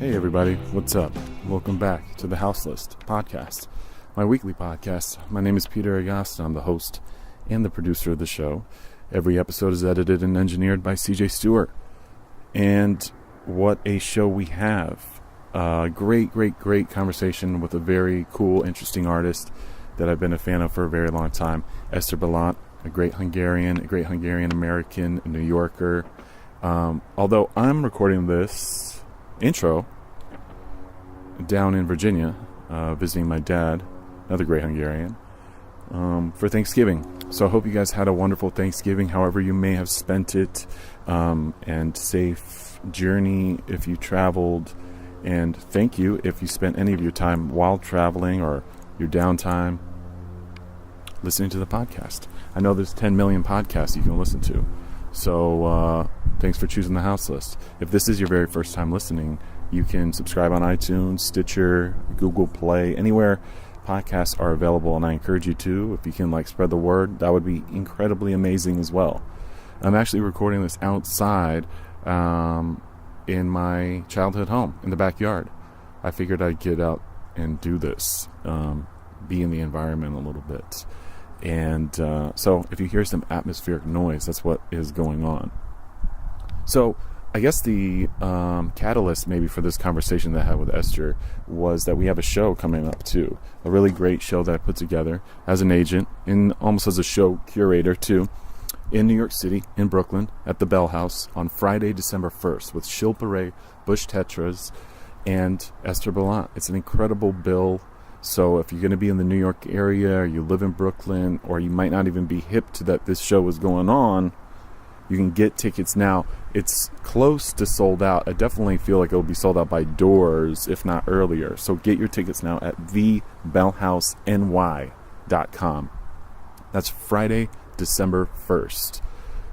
Hey everybody, what's up? Welcome back to the House List podcast, my weekly podcast. My name is Peter Agast. I'm the host and the producer of the show. Every episode is edited and engineered by CJ Stewart. And what a show we have. Great conversation with a very cool, interesting artist that I've been a fan of for a very long time. Eszter Balint, a great Hungarian-American New Yorker. Although I'm recording this intro down in Virginia, visiting my dad, another great Hungarian, for Thanksgiving. So I hope you guys had a wonderful Thanksgiving, however you may have spent it, and safe journey if you traveled, and thank you if you spent any of your time while traveling or your downtime listening to the podcast. I know there's 10 million podcasts you can listen to, so thanks for choosing the House List. If this is your very first time listening, you can subscribe on iTunes, Stitcher, Google Play, anywhere podcasts are available, and I encourage you to. If you can spread the word, that would be incredibly amazing as well. I'm actually recording this outside in my childhood home in the backyard. I figured I'd get out and do this, be in the environment a little bit. And so if you hear some atmospheric noise, that's what is going on. So I guess the catalyst maybe for this conversation that I had with Eszter was that we have a show coming up too. A really great show that I put together as an agent and almost as a show curator too, in New York City, in Brooklyn, at the Bell House on Friday, December 1st with Shilpare, Bush Tetras, and Eszter Balint. It's an incredible bill. So if you're going to be in the New York area, or you live in Brooklyn, or you might not even be hip to that this show is going on, you can get tickets now. It's close to sold out. I definitely feel like it'll be sold out by doors, if not earlier. So get your tickets now at thebellhouseny.com. That's Friday, December 1st.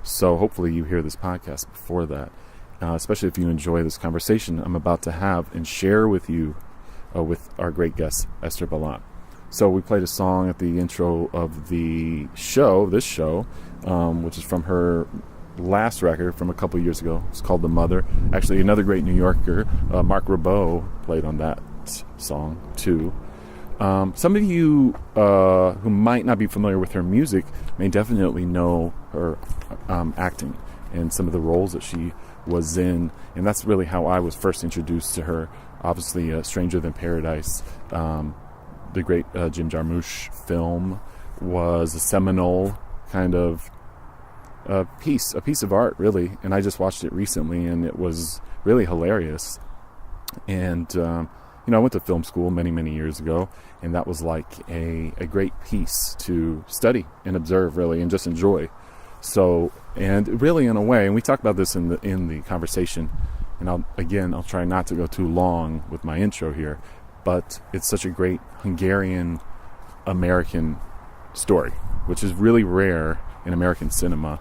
So hopefully you hear this podcast before that, especially if you enjoy this conversation I'm about to have and share with you with our great guest, Eszter Balint. So we played a song at the intro of the show, which is from her last record from a couple years ago. It's called The Mother. Actually, another great New Yorker, Mark Ribot, played on that song too. Some of you who might not be familiar with her music may definitely know her acting and some of the roles that she was in, and that's really how I was first introduced to her. Obviously, Stranger Than Paradise, the great Jim Jarmusch film, was a seminal kind of a piece of art, really. And I just watched it recently, and it was really hilarious. And I went to film school many years ago, and that was like a great piece to study and observe, really, and just enjoy. So, and really, in a way, and we talked about this in the conversation. And I'll try not to go too long with my intro here, but it's such a great Hungarian-American story, which is really rare in American cinema.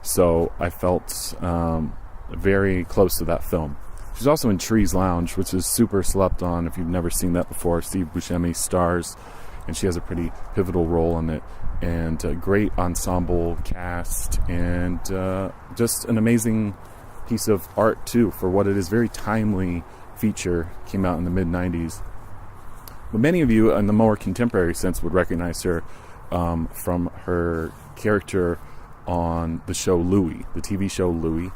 So I felt very close to that film. She's also in Trees Lounge, which is super slept on if you've never seen that before. Steve Buscemi stars, and she has a pretty pivotal role in it. And a great ensemble cast, and just an amazing piece of art too for what it is. Very timely feature, came out in the mid-90s. But many of you in the more contemporary sense would recognize her from her character on the show Louie, the TV show Louis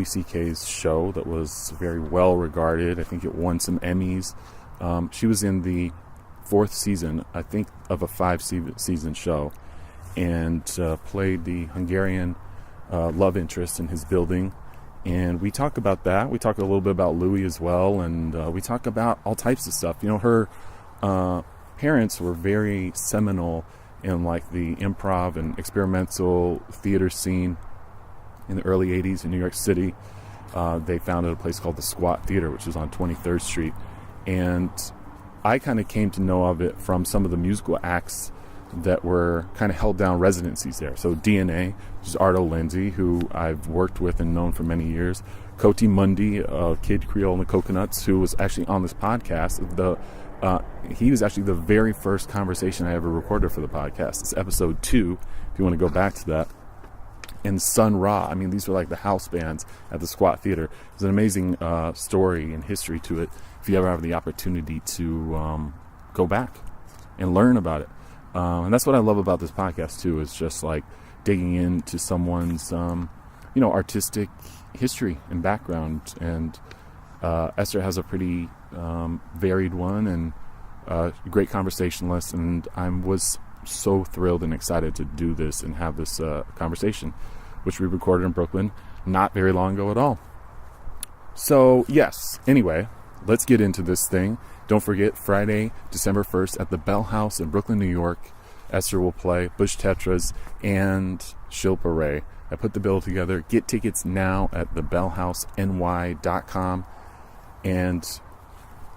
C.K.'s show that was very well regarded. I think it won some Emmys. She was in the 4th season, I think, of a 5-season show, and played the Hungarian love interest in his building. And we talk about that. We talk a little bit about Louis as well, and we talk about all types of stuff. Her parents were very seminal in the improv and experimental theater scene in the early 80s in New York City. They founded a place called the Squat Theater, which is on 23rd Street. And I kind of came to know of it from some of the musical acts that were kind of held down residencies there. So DNA, which is Arto Lindsay, who I've worked with and known for many years. Koti Mundi, Kid Creole and the Coconuts, who was actually on this podcast. He was actually the very first conversation I ever recorded for the podcast. It's episode 2, if you want to go back to that. and Sun Ra. I mean, these were like the house bands at the Squat Theater. There's an amazing story and history to it if you ever have the opportunity to go back and learn about it. And that's what I love about this podcast too, is just like digging into someone's artistic history and background. And Eszter has a pretty varied one, and great conversationalist, and I was so thrilled and excited to do this and have this conversation, which we recorded in Brooklyn not very long ago at all. So yes, anyway, let's get into this thing. Don't forget, Friday, December 1st at the Bell House in Brooklyn, New York, Eszter will play Bush Tetras and Shilpa Ray. I put the bill together. Get tickets now at thebellhouseny.com and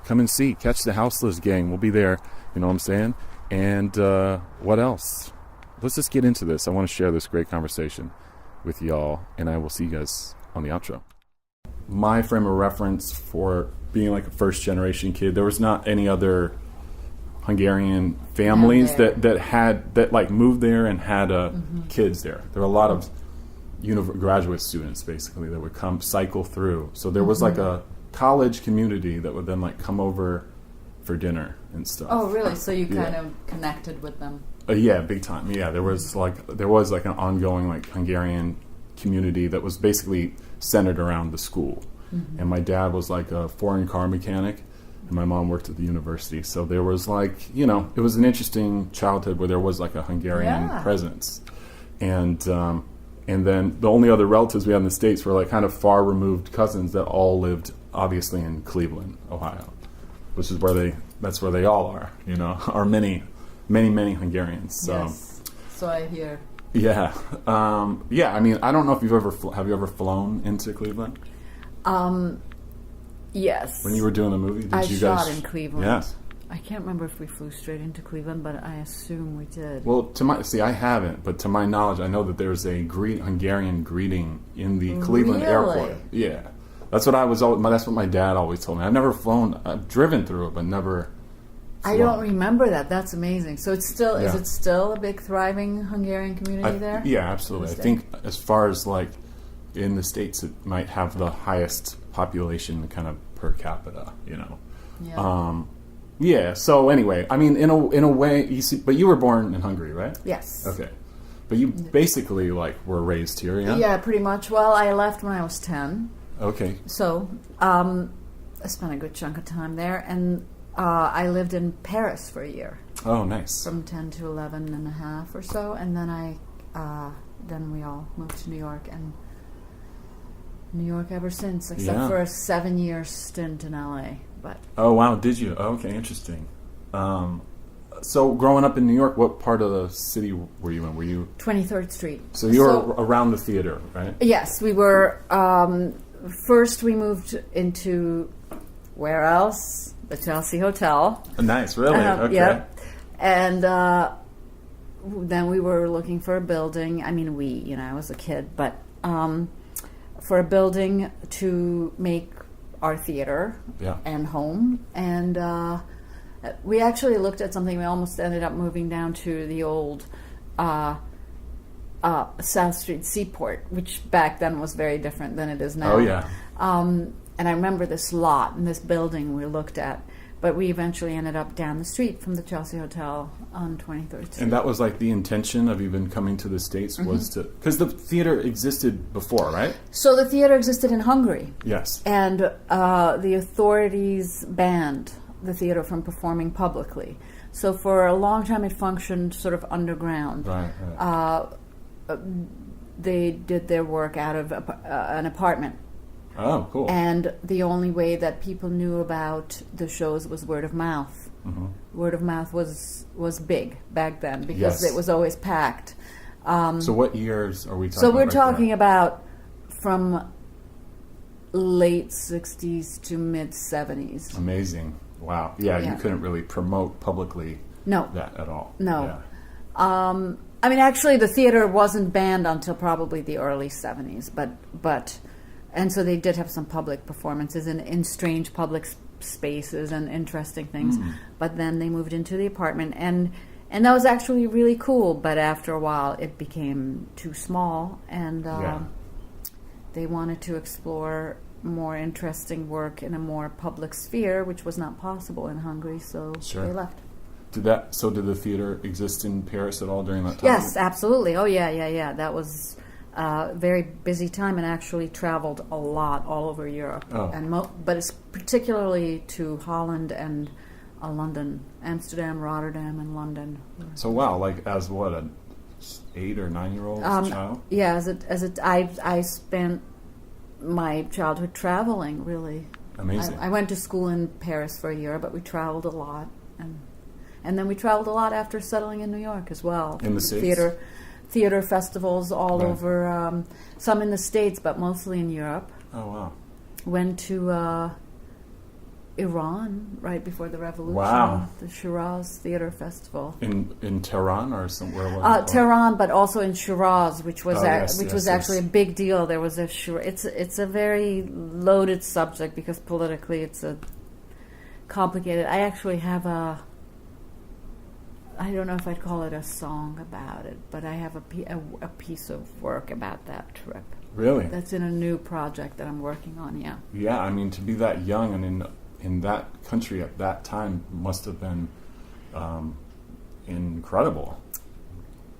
come and see. Catch the Houseless Gang. We'll be there. You know what I'm saying? And what else? Let's just get into this. I want to share this great conversation with y'all, and I will see you guys on the outro. My frame of reference for being like a first generation kid, there was not any other Hungarian families that like moved there and had kids there. There were a lot of graduate students basically that would come cycle through. So there was like a college community that would then like come over for dinner and stuff. Oh, really? So you kind of connected with them? Yeah, big time. Yeah, there was like an ongoing like Hungarian community that was basically centered around the school. And my dad was like a foreign car mechanic, and my mom worked at the university. So there was like, it was an interesting childhood where there was like a Hungarian presence. And then the only other relatives we had in the States were like kind of far removed cousins that all lived obviously in Cleveland, Ohio, which is that's where they all are, are many Hungarians. So. Yes. So I hear. Yeah. Yeah. I mean, I don't know if have you ever flown into Cleveland? Yes. When you were doing the movie, did you guys shot in Cleveland. Yeah. I can't remember if we flew straight into Cleveland, but I assume we did. Well, I haven't, but to my knowledge, I know that there's a Hungarian greeting in the Cleveland airport. Yeah. That's what that's what my dad always told me. I've never flown. I've driven through it, but never flown. I don't remember that. That's amazing. So it's still is it still a big thriving Hungarian community there? Yeah, absolutely. I think as far as like in the States, it might have the highest population kind of per capita. Yeah. Yeah. So anyway, I mean, in a way, but you were born in Hungary, right? Yes. Okay. But you basically like were raised here, yeah? Yeah, pretty much. Well, I left when I was 10. Okay. So I spent a good chunk of time there, and I lived in Paris for a year. Oh, nice. From 10 to 11 and a half or so, and then then we all moved to New York, and New York ever since, except for a 7-year stint in LA. But oh wow, did you? Oh, okay, interesting. So growing up in New York, what part of the city were you in? Were you 23rd Street? So you were around the theater, right? Yes, we were. First, we moved into where else? The Chelsea Hotel. Nice, really? Okay. Yeah, and then we were looking for a building. I mean, I was a kid, but for a building to make our theater and home. And we actually looked at something. We almost ended up moving down to the old South Street Seaport, which back then was very different than it is now. Oh, yeah. And I remember this lot and this building we looked at. But we eventually ended up down the street from the Chelsea Hotel on 23rd Street. And that was like the intention of even coming to the States was to... Because the theater existed before, right? So the theater existed in Hungary. Yes. And the authorities banned the theater from performing publicly. So for a long time it functioned sort of underground. Right. They did their work out of an apartment. Oh, cool. And the only way that people knew about the shows was word of mouth. Word of mouth was big back then because it was always packed. So what years are we talking about? So we're talking about from late 60s to mid 70s. Amazing. Wow. Yeah, you couldn't really promote publicly that at all. No. Yeah. I mean, actually, the theater wasn't banned until probably the early 70s, but and so they did have some public performances in strange public spaces and interesting things. But then they moved into the apartment, and And that was actually really cool, but after a while it became too small, and they wanted to explore more interesting work in a more public sphere, which was not possible in Hungary, so they left. Did the theater exist in Paris at all during that time? Yes, absolutely. Oh, yeah. That was a very busy time, and actually traveled a lot all over Europe. Oh. But it's particularly to Holland and London, Amsterdam, Rotterdam, and London. So wow, like as what, an 8 or 9-year-old child? Yeah, I spent my childhood traveling, really. Amazing. I went to school in Paris for a year, but we traveled a lot, and then we traveled a lot after settling in New York as well. In the States? Theater festivals all over, some in the States, but mostly in Europe. Oh, wow. Went to Iran right before the revolution. Wow. The Shiraz Theater Festival. In Tehran or somewhere? Was it? Tehran, but also in Shiraz, which was yes, actually a big deal. There was it's a very loaded subject because politically it's a complicated. I actually have I don't know if I'd call it a song about it, but I have a piece of work about that trip. Really? That's in a new project that I'm working on, yeah. Yeah, I mean, to be that young and in that country at that time must have been incredible.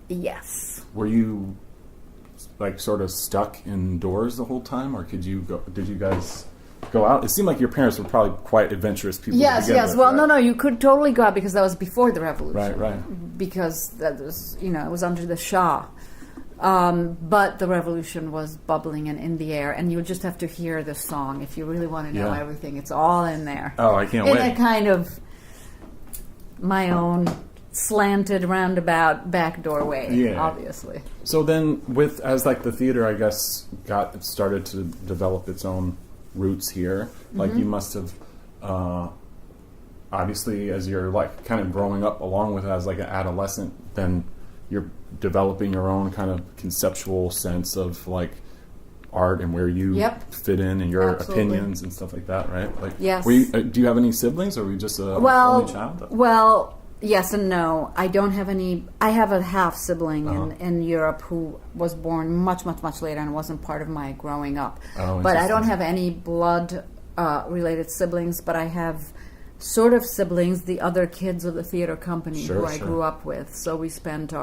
Yes. Were you like sort of stuck indoors the whole time, or did you guys go out? It seemed like your parents were probably quite adventurous people. Yes. Well, right? No, you could totally go out because that was before the revolution. Right. Because that was, it was under the Shah. But the revolution was bubbling and in the air, and you would just have to hear the song if you really want to know everything. It's all in there. Oh, I can't wait. In a kind of my own slanted roundabout back doorway, obviously. So then, as the theater, I guess, started to develop its own roots here. Like you must have, obviously, as you're kind of growing up along with it as an adolescent, then you're developing your own kind of conceptual sense of art and where you fit in and your opinions and stuff like that, right? Yes. Do you have any siblings, or were you just only child? Well, yes and no. I don't have any. I have a half sibling in Europe who was born much, much, much later and wasn't part of my growing up. Oh, but I don't have any blood related siblings. But I have sort of siblings, the other kids of the theater company who I grew up with. So we spent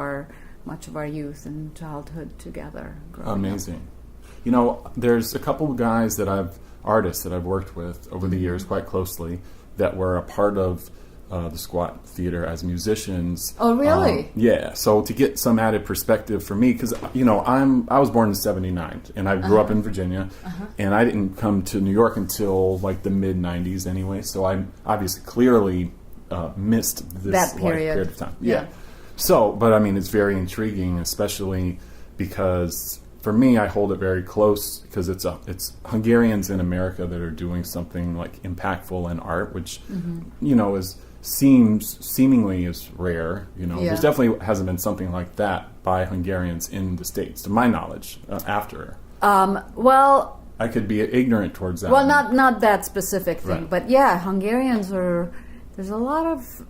much of our youth and childhood together. Amazing. There's a couple of guys artists that I've worked with over the years quite closely that were a part of the Squat Theater as musicians. Oh, really? Yeah. So to get some added perspective for me, because I was born in '79 and I grew up in Virginia, and I didn't come to New York until the mid '90s anyway. So I obviously clearly missed this period of time. Yeah. So, but I mean, it's very intriguing, especially because for me, I hold it very close because it's Hungarians in America that are doing something impactful in art, which seemingly is rare. There definitely hasn't been something like that by Hungarians in the States, to my knowledge. After well, I could be ignorant towards that. Well, not that specific thing, right. But yeah, Hungarians are. There's a lot of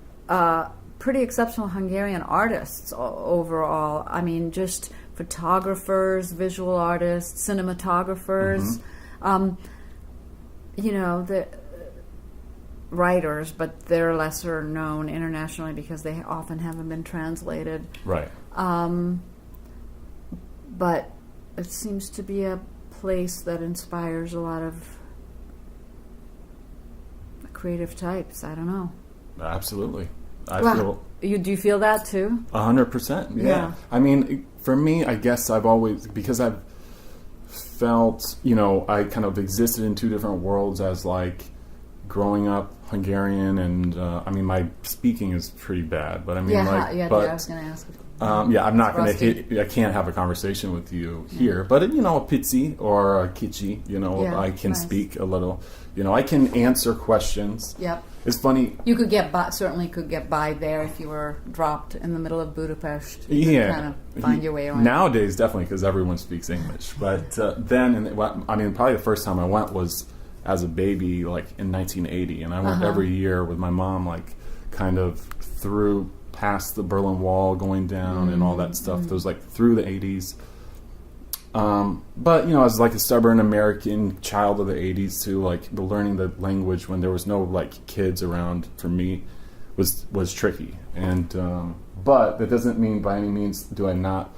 pretty exceptional Hungarian artists overall. I mean, just photographers, visual artists, cinematographers. The writers, but they're lesser known internationally because they often haven't been translated. Right. But it seems to be a place that inspires a lot of creative types. I don't know. Absolutely. Do you feel that too? 100%. Yeah. I mean, for me, I guess because I've felt, I kind of existed in two different worlds as growing up Hungarian, and I mean, my speaking is pretty bad, but I mean, I was going to ask. I'm not going to I can't have a conversation with you here, but a pitsy or a kitschy, I can speak a little. I can answer questions. Yep. It's funny. You could certainly could get by there if you were dropped in the middle of Budapest. Yeah. Kind of find your way around. Nowadays, definitely, because everyone speaks English. But then, probably the first time I went was as a baby, in 1980, and I went every year with my mom, kind of through past the Berlin Wall going down and all that stuff. Those like through the 80s. But, you know, as like a stubborn American child of the 80s too, like the learning the language when there was no like kids around for me was tricky. And but that doesn't mean by any means do I not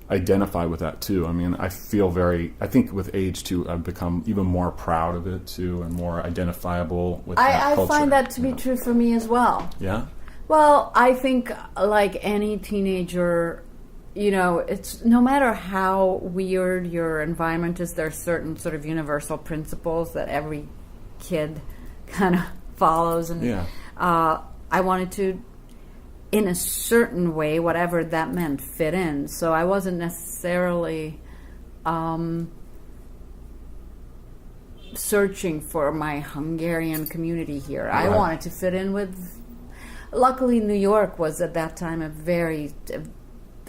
identify with that too. I mean, I think with age too, I've become even more proud of it too and more identifiable with that culture. I find that to be true for me as well. Yeah? Well, I think like any teenager, you know, it's no matter how weird your environment is, there are certain sort of universal principles that every kid kind of follows. And I wanted to, in a certain way, whatever that meant, fit in. So I wasn't necessarily searching for my Hungarian community here. Right. I wanted to fit in with... Luckily, New York was at that time a very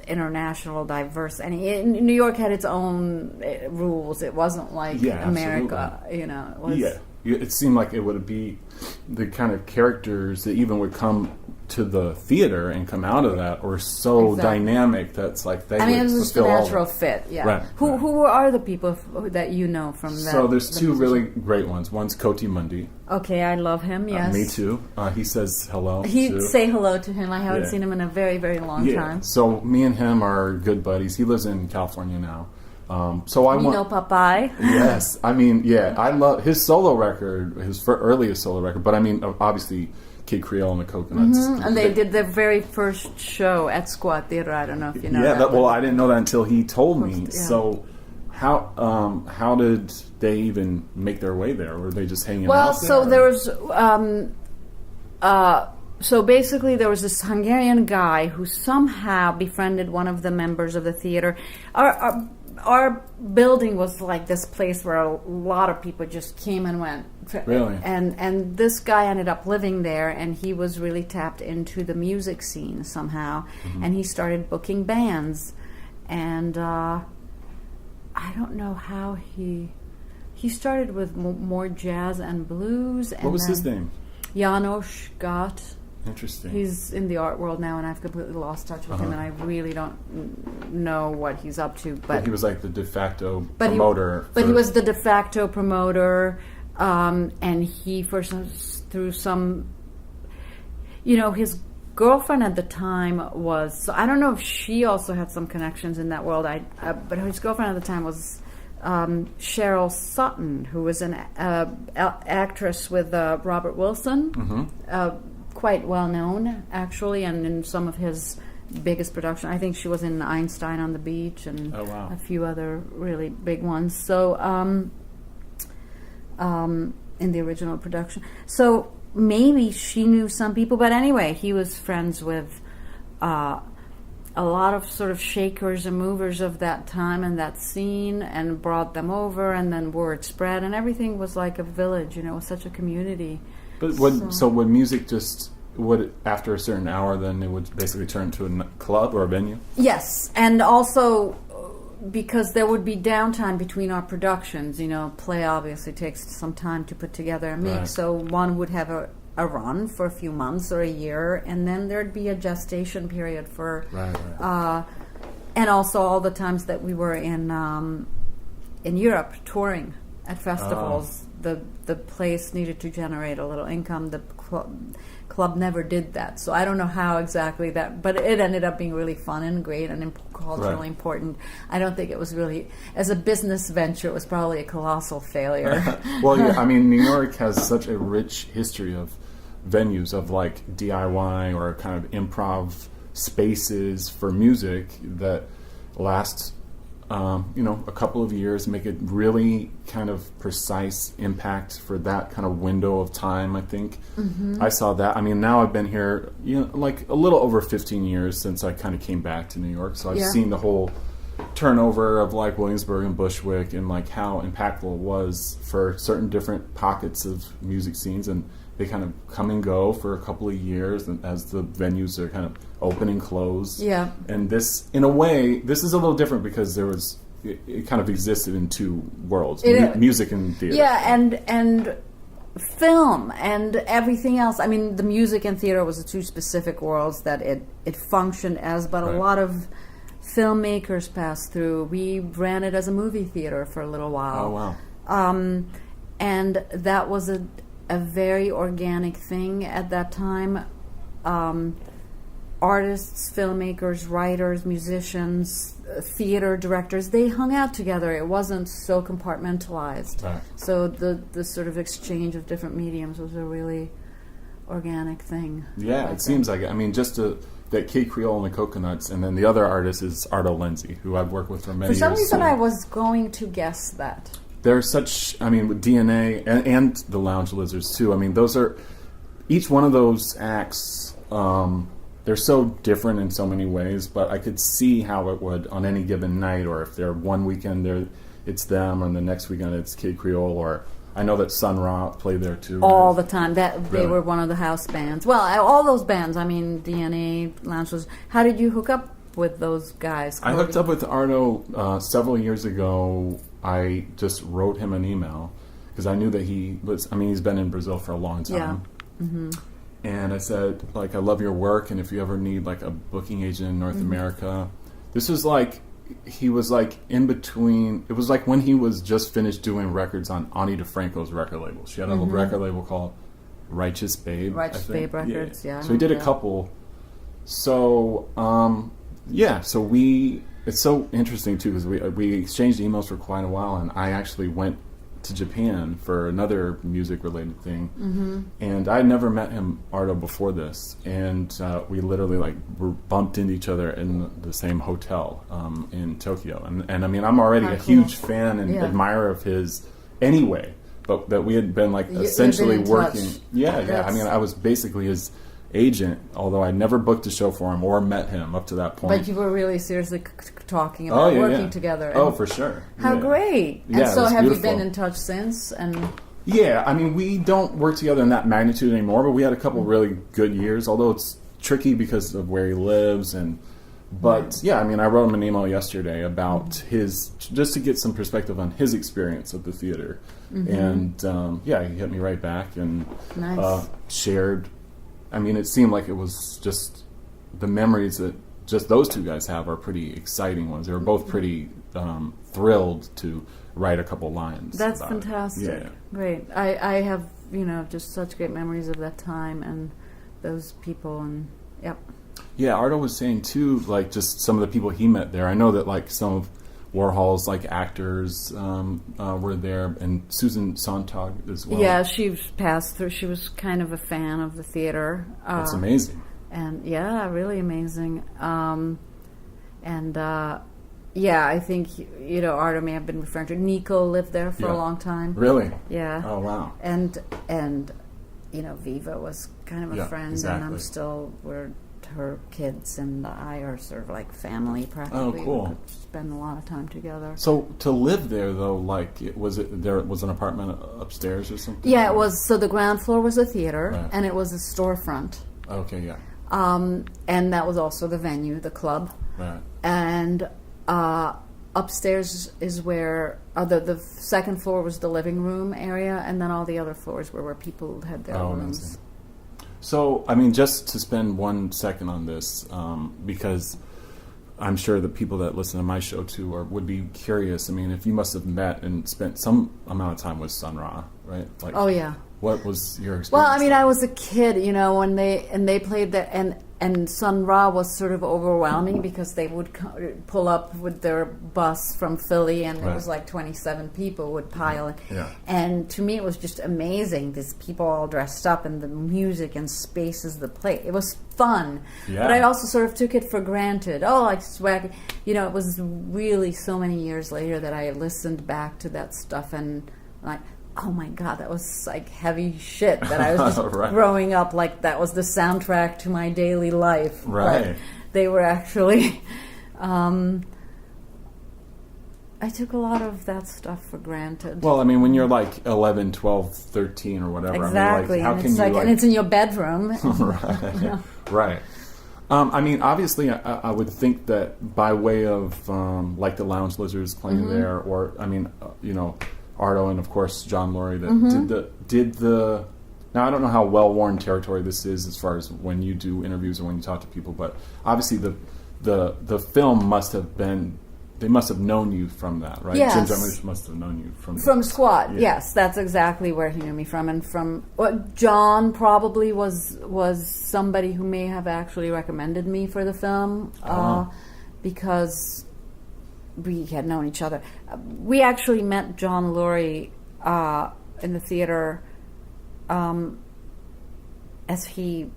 international, diverse... And New York had its own rules. It wasn't like America, absolutely. You know. It was, it seemed like it would be the kind of characters that even would come to the theater and come out of that were so dynamic that's like they it would was a natural fit. Yeah. Right, who are the people that you know from that? So there's two really great ones. One's Koti Mundi. Okay, I love him. Yes, me too. He says hello. He'd say hello to him. I haven't seen him in a very, very long time. So me and him are good buddies. He lives in California now. So I know Papai. Yes, I mean, I love his solo record, his earliest solo record. But I mean, obviously, Kid Creole and the Coconuts. Mm-hmm. And they did their very first show at Squat Theater. I don't know if you know. Yeah, well, I didn't know that until he told me. Yeah. So, how did they even make their way there? Were they just hanging out? Well, so there was. So basically, there was this Hungarian guy who somehow befriended one of the members of the theater. Our building was like this place where a lot of people just came and went. Really? And this guy ended up living there, and he was really tapped into the music scene somehow. Mm-hmm. And he started booking bands. And I don't know how he started with more jazz and blues. And what was his name? János Gott. Interesting. He's in the art world now, and I've completely lost touch with him, and I really don't know what he's up to. But he was like the de facto promoter. He was the de facto promoter, and he, through some, you know, his girlfriend at the time was. So I don't know if she also had some connections in that world. But his girlfriend at the time was Cheryl Sutton, who was an actress with Robert Wilson. Mm-hmm. Quite well known, actually, and in some of his biggest productions. I think she was in Einstein on the Beach and a few other really big ones. So, in the original production. So maybe she knew some people, but anyway, he was friends with a lot of sort of shakers and movers of that time and that scene, and brought them over, and then word spread, and everything was like a village, you know, it was such a community. But would music just after a certain hour, then it would basically turn to a club or a venue? Yes, and also because there would be downtime between our productions. You know, play obviously takes some time to put together and make. Right. So one would have a run for a few months or a year, and then there'd be a gestation period for. Right. And also all the times that we were in Europe touring at festivals. The place needed to generate a little income. The club never did that, so I don't know how exactly that, but it ended up being really fun and great and culturally important. I don't think it was really, as a business venture, it was probably a colossal failure. Well, yeah, I mean, New York has such a rich history of venues of like DIY or kind of improv spaces for music that last a couple of years, make a really kind of precise impact for that kind of window of time, I think. Mm-hmm. I saw that. I mean, now I've been here, like a little over 15 years since I kind of came back to New York. So I've seen the whole turnover of like Williamsburg and Bushwick and like how impactful it was for certain different pockets of music scenes. And they kind of come and go for a couple of years and as the venues are kind of open and close. Yeah. And this, in a way, this is a little different because it kind of existed in two worlds, music and theater. Yeah, and film and everything else. I mean, the music and theater was the two specific worlds that it functioned as, but Right. a lot of filmmakers passed through. We ran it as a movie theater for a little while. Oh, wow. And that was a very organic thing at that time. Artists, filmmakers, writers, musicians, theater directors, they hung out together. It wasn't so compartmentalized. Right. So the sort of exchange of different mediums was a really organic thing. Yeah, it seems like it. I mean, that Kid Creole and the Coconuts, and then the other artist is Arto Lindsay, who I've worked with for many For some years. reason, I was going to guess that. They're such, I mean, with DNA and the Lounge Lizards too. I mean, those are, each one of those acts, they're so different in so many ways, but I could see how it would on any given night, or if they're one weekend it's them, and the next weekend it's Kid Creole, or I know that Sun Ra played there too. All the time. They Really? were one of the house bands. Well, all those bands. I mean, DNA, Lounge Lizards. How did you hook up with those guys? I hooked up with Arto several years ago. I just wrote him an email because I knew that he's been in Brazil for a long time. Yeah. Mm-hmm. And I said, like, I love your work, and if you ever need, like, a booking agent in North America. This was like, he was, like, in between. It was like when he was just finished doing records on Ani DeFranco's record label. She had a record label called Righteous Babe. Righteous Babe Records, yeah. So he did a couple. So, so it's so interesting, too, because we exchanged emails for quite a while, and I actually went to Japan for another music-related thing, and I had never met him, Arto, before this, and we literally were bumped into each other in the same hotel in Tokyo, and I mean, I'm already a huge fan and admirer of his anyway, but that we had been essentially been in working. touch. Yeah. I mean, I was basically his agent, although I never booked a show for him or met him up to that point. But you were really seriously talking about working together. Oh, for sure. How great! Yeah, and so it was have beautiful. you been in touch since? And yeah, I mean, we don't work together in that magnitude anymore, but we had a couple really good years, although it's tricky because of where he lives. But I mean, I wrote him an email yesterday about just to get some perspective on his experience at the theater. And he hit me right back and shared. I mean, it seemed like it was just the memories that just those two guys have are pretty exciting ones. They were both pretty thrilled to write a couple lines. that's about fantastic. it. Yeah. Great. I have just such great memories of that time and those people and yep. Yeah, Arto was saying too, just some of the people he met there. I know that some of Warhol's actors were there, and Susan Sontag as well. Yeah, she passed through. She was kind of a fan of the theater. That's amazing. And really amazing. I think Arto may have been referring to Nico lived there for a long time. Really? Yeah. Oh wow. And Viva was kind of a friend, exactly. and I'm still her kids and I are sort of like family practically. Oh, cool. We could spend a lot of time together. So to live there though, there was an apartment upstairs or something? Yeah, it was. So the ground floor was a theater, Right. and it was a storefront. Okay, yeah. And that was also the venue, the club. Right. And upstairs is where the second floor was the living room area, and then all the other floors were where people had their rooms. Amazing. So, I mean, just to spend 1 second on this, because I'm sure the people that listen to my show too would be curious. I mean, if you must have met and spent some amount of time with Sun Ra, right? Oh yeah. What was your experience? Well, I mean, I was a kid, when they played there, and Sun Ra was sort of overwhelming because they would pull up with their bus from Philly, and it was 27 people would pile in. Yeah. And to me, it was just amazing. These people all dressed up, and the music and spaces, the play. It was fun. Yeah. But I also sort of took it for granted. Oh, like swag. It was really so many years later that I listened back to that stuff and oh my God, that was heavy shit that I was just growing up. That was the soundtrack to my daily life. Right. But they were actually. I took a lot of that stuff for granted. Well, I mean, when you're 11, 12, 13 or whatever. Exactly. I mean, how can you and it's in your bedroom. Right. Right. I mean, obviously, I would think that by way of the Lounge Lizards playing there, or I mean, Arto and of course John Lurie that did the. Now I don't know how well worn territory this is as far as when you do interviews or when you talk to people, but obviously the film must have been. They must have known you from that, right? Yes. Jim Jarmusch must have known you from Squad. Yeah. Yes, that's exactly where he knew me from, and from John probably was somebody who may have actually recommended me for the film because we had known each other. We actually met John Lurie in the theater, as he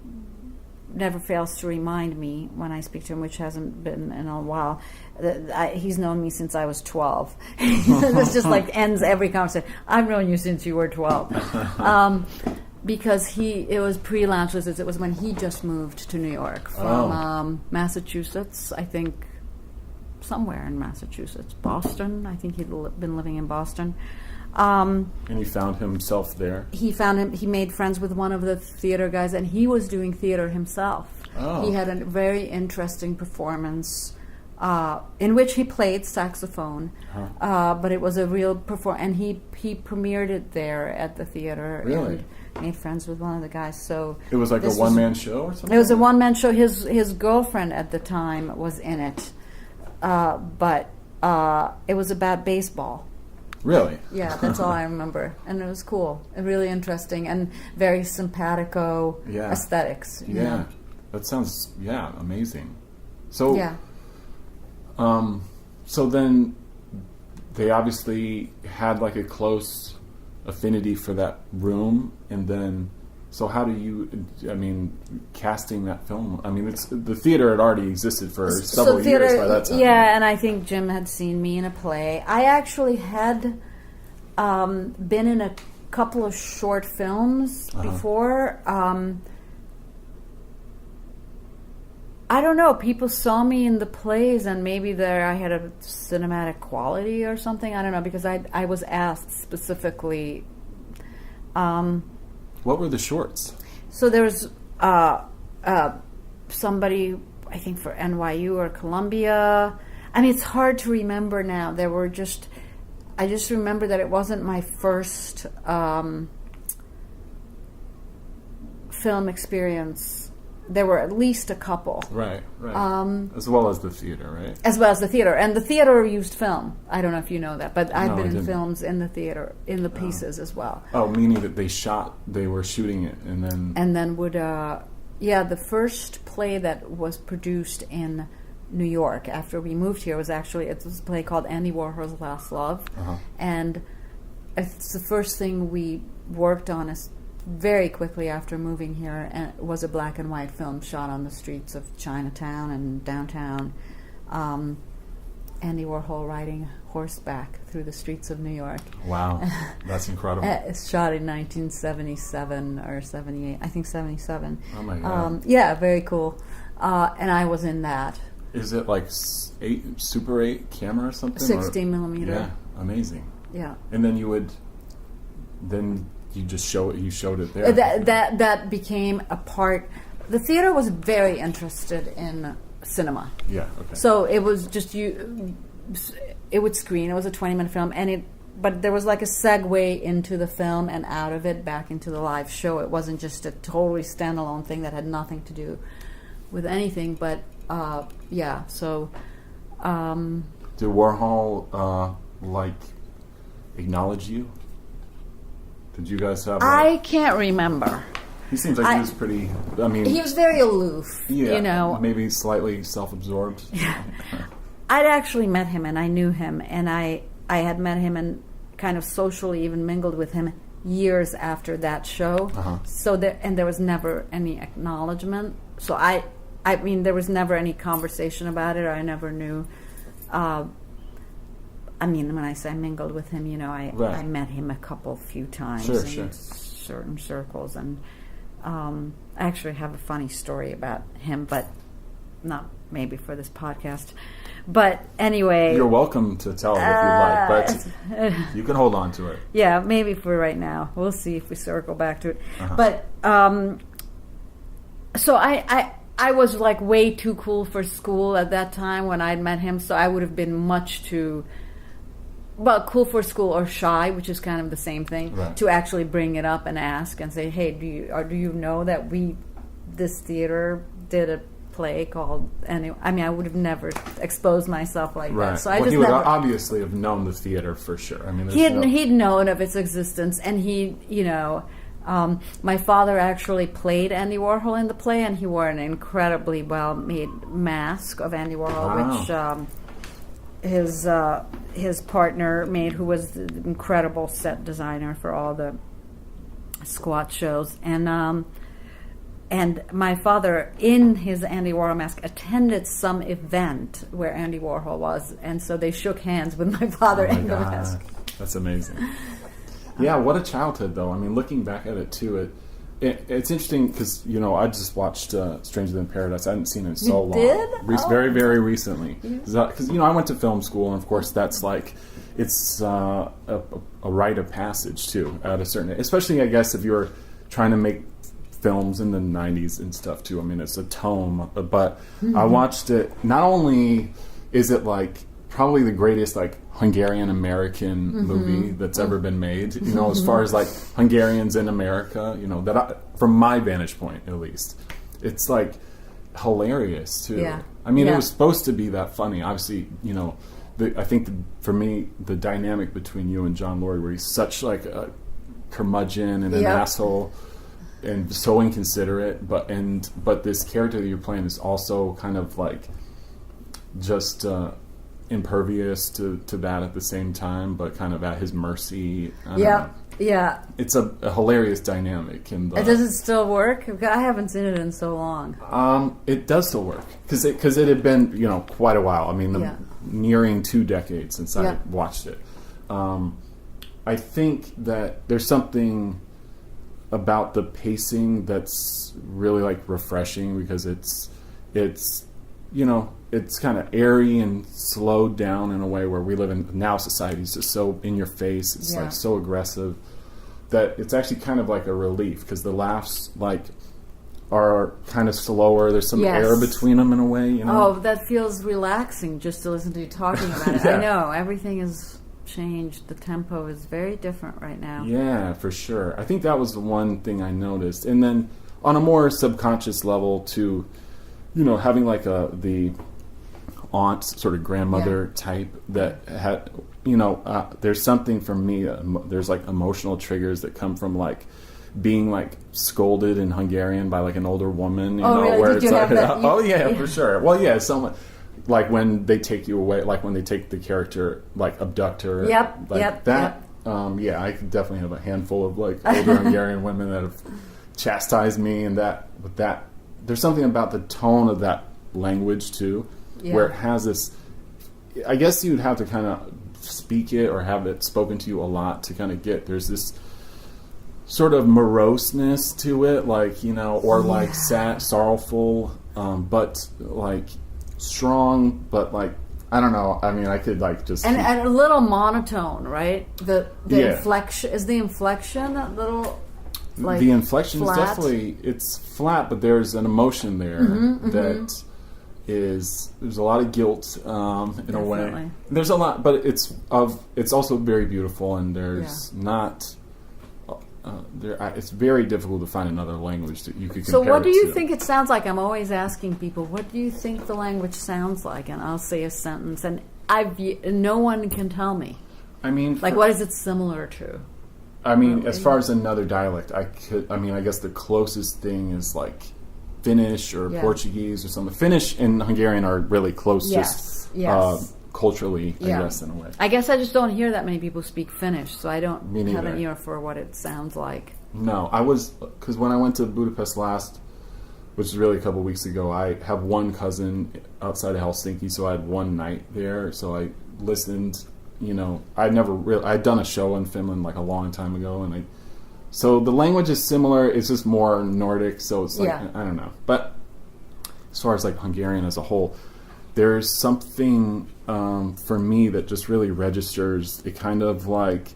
never fails to remind me when I speak to him, which hasn't been in a while. He's known me since I was 12. This just like ends every conversation. I've known you since you were 12. Because it was pre-Lounge Lizards. It was when he just moved to New York from Massachusetts, I think, somewhere in Massachusetts. Boston. I think he'd been living in Boston. And he found himself there? He made friends with one of the theater guys, and he was doing theater himself. Oh. He had a very interesting performance in which he played saxophone, but it was a real performance, and he premiered it there at the theater. Really? And made friends with one of the guys. So it was like a one-man show or something? It was a one-man show. His girlfriend at the time was in it, but it was about baseball. Really? Yeah, that's all I remember. And it was cool and really interesting and very simpatico aesthetics. Yeah. know? That sounds, amazing. So, yeah. So then they obviously had like a close affinity for that room, and then, so how do you, casting that film, it's, the theater had already existed for several years by that time. Yeah, and I think Jim had seen me in a play. I actually had been in a couple of short films before. I don't know, people saw me in the plays and maybe I had a cinematic quality or something. I don't know, because I was asked specifically. What were the shorts? So there was somebody, I think for NYU or Columbia. It's hard to remember now. I just remember that it wasn't my first film experience. There were at least a couple. Right. As well as the theater, right? As well as the theater. And the theater used film. I don't know if you know that, but I've been in films in the theater, in the pieces as well. Oh, meaning that they were shooting it and then... And then the first play that was produced in New York after we moved here was it was a play called Andy Warhol's Last Love. And it's the first thing we worked on very quickly after moving here, and it was a black and white film shot on the streets of Chinatown and downtown. Andy Warhol riding horseback through the streets of New York. Wow, that's incredible. It's shot in 1977 or 78, I think 77. Oh my God. Yeah, very cool. And I was in that. Is it like Super 8 camera or something? 16 millimeter. Yeah, amazing. Yeah. And then you just showed it there. That became a part. The theater was very interested in cinema. Yeah. Okay. So it was just it would screen. It was a 20-minute film, but there was like a segue into the film and out of it back into the live show. It wasn't just a totally standalone thing that had nothing to do with anything. But so. Did Warhol acknowledge you? Did you guys have? I can't remember. He seems like he was pretty. He was very aloof. Yeah, maybe slightly self-absorbed. I'd actually met him, and I knew him, and I had met him and kind of socially even mingled with him years after that show. So there was never any acknowledgement. So there was never any conversation about it. Or I never knew. When I say I mingled with him, I met him a few times in certain circles, and I actually have a funny story about him, but not maybe for this podcast. But anyway, you're welcome to tell it if you'd like, but you can hold on to it. Yeah, maybe for right now. We'll see if we circle back to it. But so I was like way too cool for school at that time when I'd met him, so I would have been much too well, cool for school or shy, which is kind of the same thing, Right. to actually bring it up and ask and say, hey, do you know that this theater did a play called, and I mean, I would have never exposed myself like Right. that. So I Well, just he would never. obviously have known the theater for sure. I mean, there's He'd known of its existence, and my father actually played Andy Warhol in the play, and he wore an incredibly well-made mask of Andy Warhol, Wow. which his partner made, who was the incredible set designer for all the squat shows, and my father, in his Andy Warhol mask, attended some event where Andy Warhol was, and so they shook hands with my father Oh my in the God. mask. That's amazing. Yeah, what a childhood, though. I mean, looking back at it, too, it's interesting because, I just watched Stranger Than Paradise. I hadn't seen it in so long. Did? Very, very recently. Because, I went to film school, and, of course, that's like, it's a rite of passage, too, at a certain... Especially, I guess, if you're trying to make films in the 90s and stuff, too. I mean, it's a tome. But I watched it. Not only is it, like, probably the greatest, like, Hungarian-American movie that's ever been made, as far as, like, Hungarians in America, from my vantage point, at least. It's, like, hilarious, too. Yeah. I mean, Yeah. it was supposed to be that funny. Obviously, I think, for me, the dynamic between you and John Lord, where he's such, like, a curmudgeon and an Yep. asshole and so inconsiderate, but this character that you're playing is also kind of, like, just... impervious to that at the same time, but kind of at his mercy. I don't know. Yeah. It's a hilarious dynamic. Does it still work? I haven't seen it in so long. It does still work because it had been quite a while. I mean, nearing 2 decades since I watched it. I think that there's something about the pacing that's really like refreshing because it's kind of airy and slowed down in a way where we live in now. Society is just so in your face. It's like so aggressive that it's actually kind of like a relief because the laughs like are kind of slower. There's some air between them in a way. Oh, that feels relaxing just to listen to you talking about it. I know everything has changed. The tempo is very different right now. Yeah, for sure. I think that was the one thing I noticed. And then on a more subconscious level too, having like the aunt, sort of grandmother type that had, there's something for me, there's like emotional triggers that come from like being like scolded in Hungarian by like an older woman, really? where Did it's you like, have that? for sure. Well, yeah, someone like when they take you away, like when they take the character, like abduct her. That. Yeah, I definitely have a handful of like older Hungarian women that have chastised me, and that there's something about the tone of that language too. Where it has this, I guess you'd have to kind of speak it or have it spoken to you a lot to kind of get, there's this sort of moroseness to it, like, or like sad, sorrowful, but like strong, but like, I don't know. I mean, I could like just... And a little monotone, right? The inflection, is the inflection a little... Like the inflection flat? is definitely, it's flat, but there's an emotion there that... there's a lot of guilt in a way. There's a lot, but it's also very beautiful, and there's not it's very difficult to find another language that you could compare. So what do you to. think it sounds like? I'm always asking people, what do you think the language sounds like? And I'll say a sentence, and no one can tell me. I mean, like what is it similar to? I mean, as far as another dialect, I guess the closest thing is like Finnish or Portuguese or something. Finnish and Hungarian are really close, culturally, I guess, in a way. I guess I just don't hear that many people speak Finnish, so I don't have an ear for what it sounds like. No, because when I went to Budapest last, which is really a couple weeks ago, I have one cousin outside of Helsinki, so I had one night there, so I listened, I'd done a show in Finland like a long time ago, and so the language is similar. It's just more Nordic, so it's like I don't know. But as far as like Hungarian as a whole, there's something for me that just really registers. It kind of like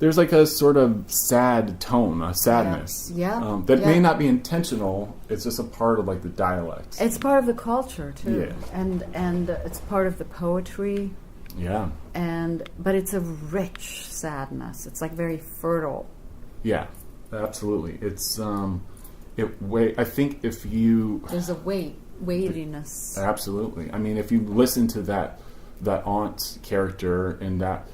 there's like a sort of sad tone, a sadness that may not be intentional. It's just a part of like the dialect. It's part of the culture too, and it's part of the poetry. Yeah. But it's a rich sadness. It's like very fertile. Yeah, absolutely. It's I think if you there's a weightiness. Absolutely. I mean, if you listen to that aunt character and that,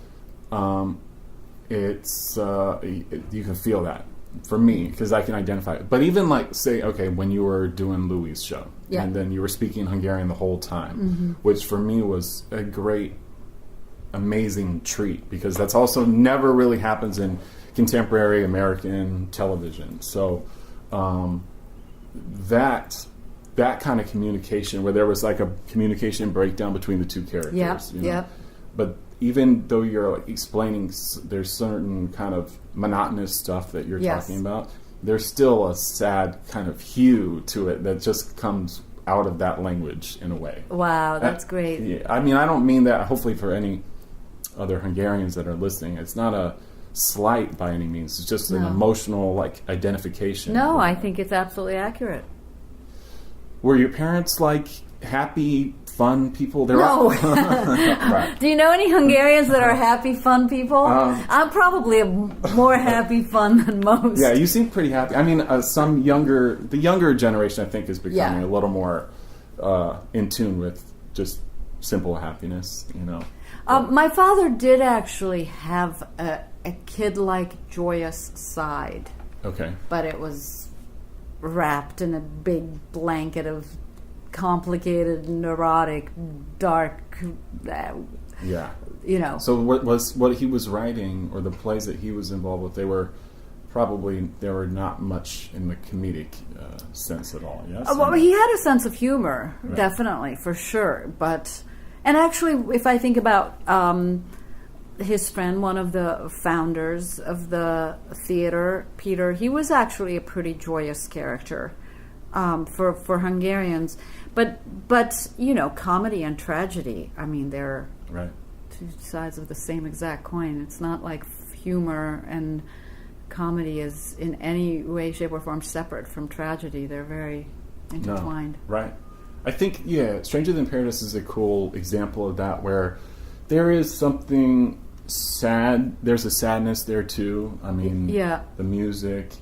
it's you can feel that for me because I can identify it. But even like say, okay, when you were doing Louis' show, and then you were speaking Hungarian the whole time, which for me was a great, amazing treat because that's also never really happens in contemporary American television. So that kind of communication where there was like a communication breakdown between the two characters. But even though you're like explaining there's certain kind of monotonous stuff that you're talking about, there's still a sad kind of hue to it that just comes out of that language in a way. Wow, that's great. Yeah, I mean, I don't mean that hopefully for any other Hungarians that are listening. It's not a slight by any means. It's just an emotional like identification. No, I think it's absolutely accurate. Were your parents like happy, fun people? No. Right. Do you know any Hungarians that are happy, fun people? I'm probably more happy, fun than most. Yeah, you seem pretty happy. I mean, the younger generation, I think, is becoming a little more in tune with just simple happiness. My father did actually have a kid-like, joyous side. Okay. But it was wrapped in a big blanket of complicated, neurotic, dark. Yeah. So what he was writing, or the plays that he was involved with, they were not much in the comedic sense at all. Yes. Well, he had a sense of humor, definitely, for sure. And actually, if I think about his friend, one of the founders of the theater, Peter, he was actually a pretty joyous character for Hungarians. But comedy and tragedy, I mean, they're two sides of the same exact coin. It's not like humor and comedy is in any way, shape, or form separate from tragedy. They're very intertwined. No, right. I think, Stranger Than Paradise is a cool example of that, where there is something sad. There's a sadness there, too. I mean, the music,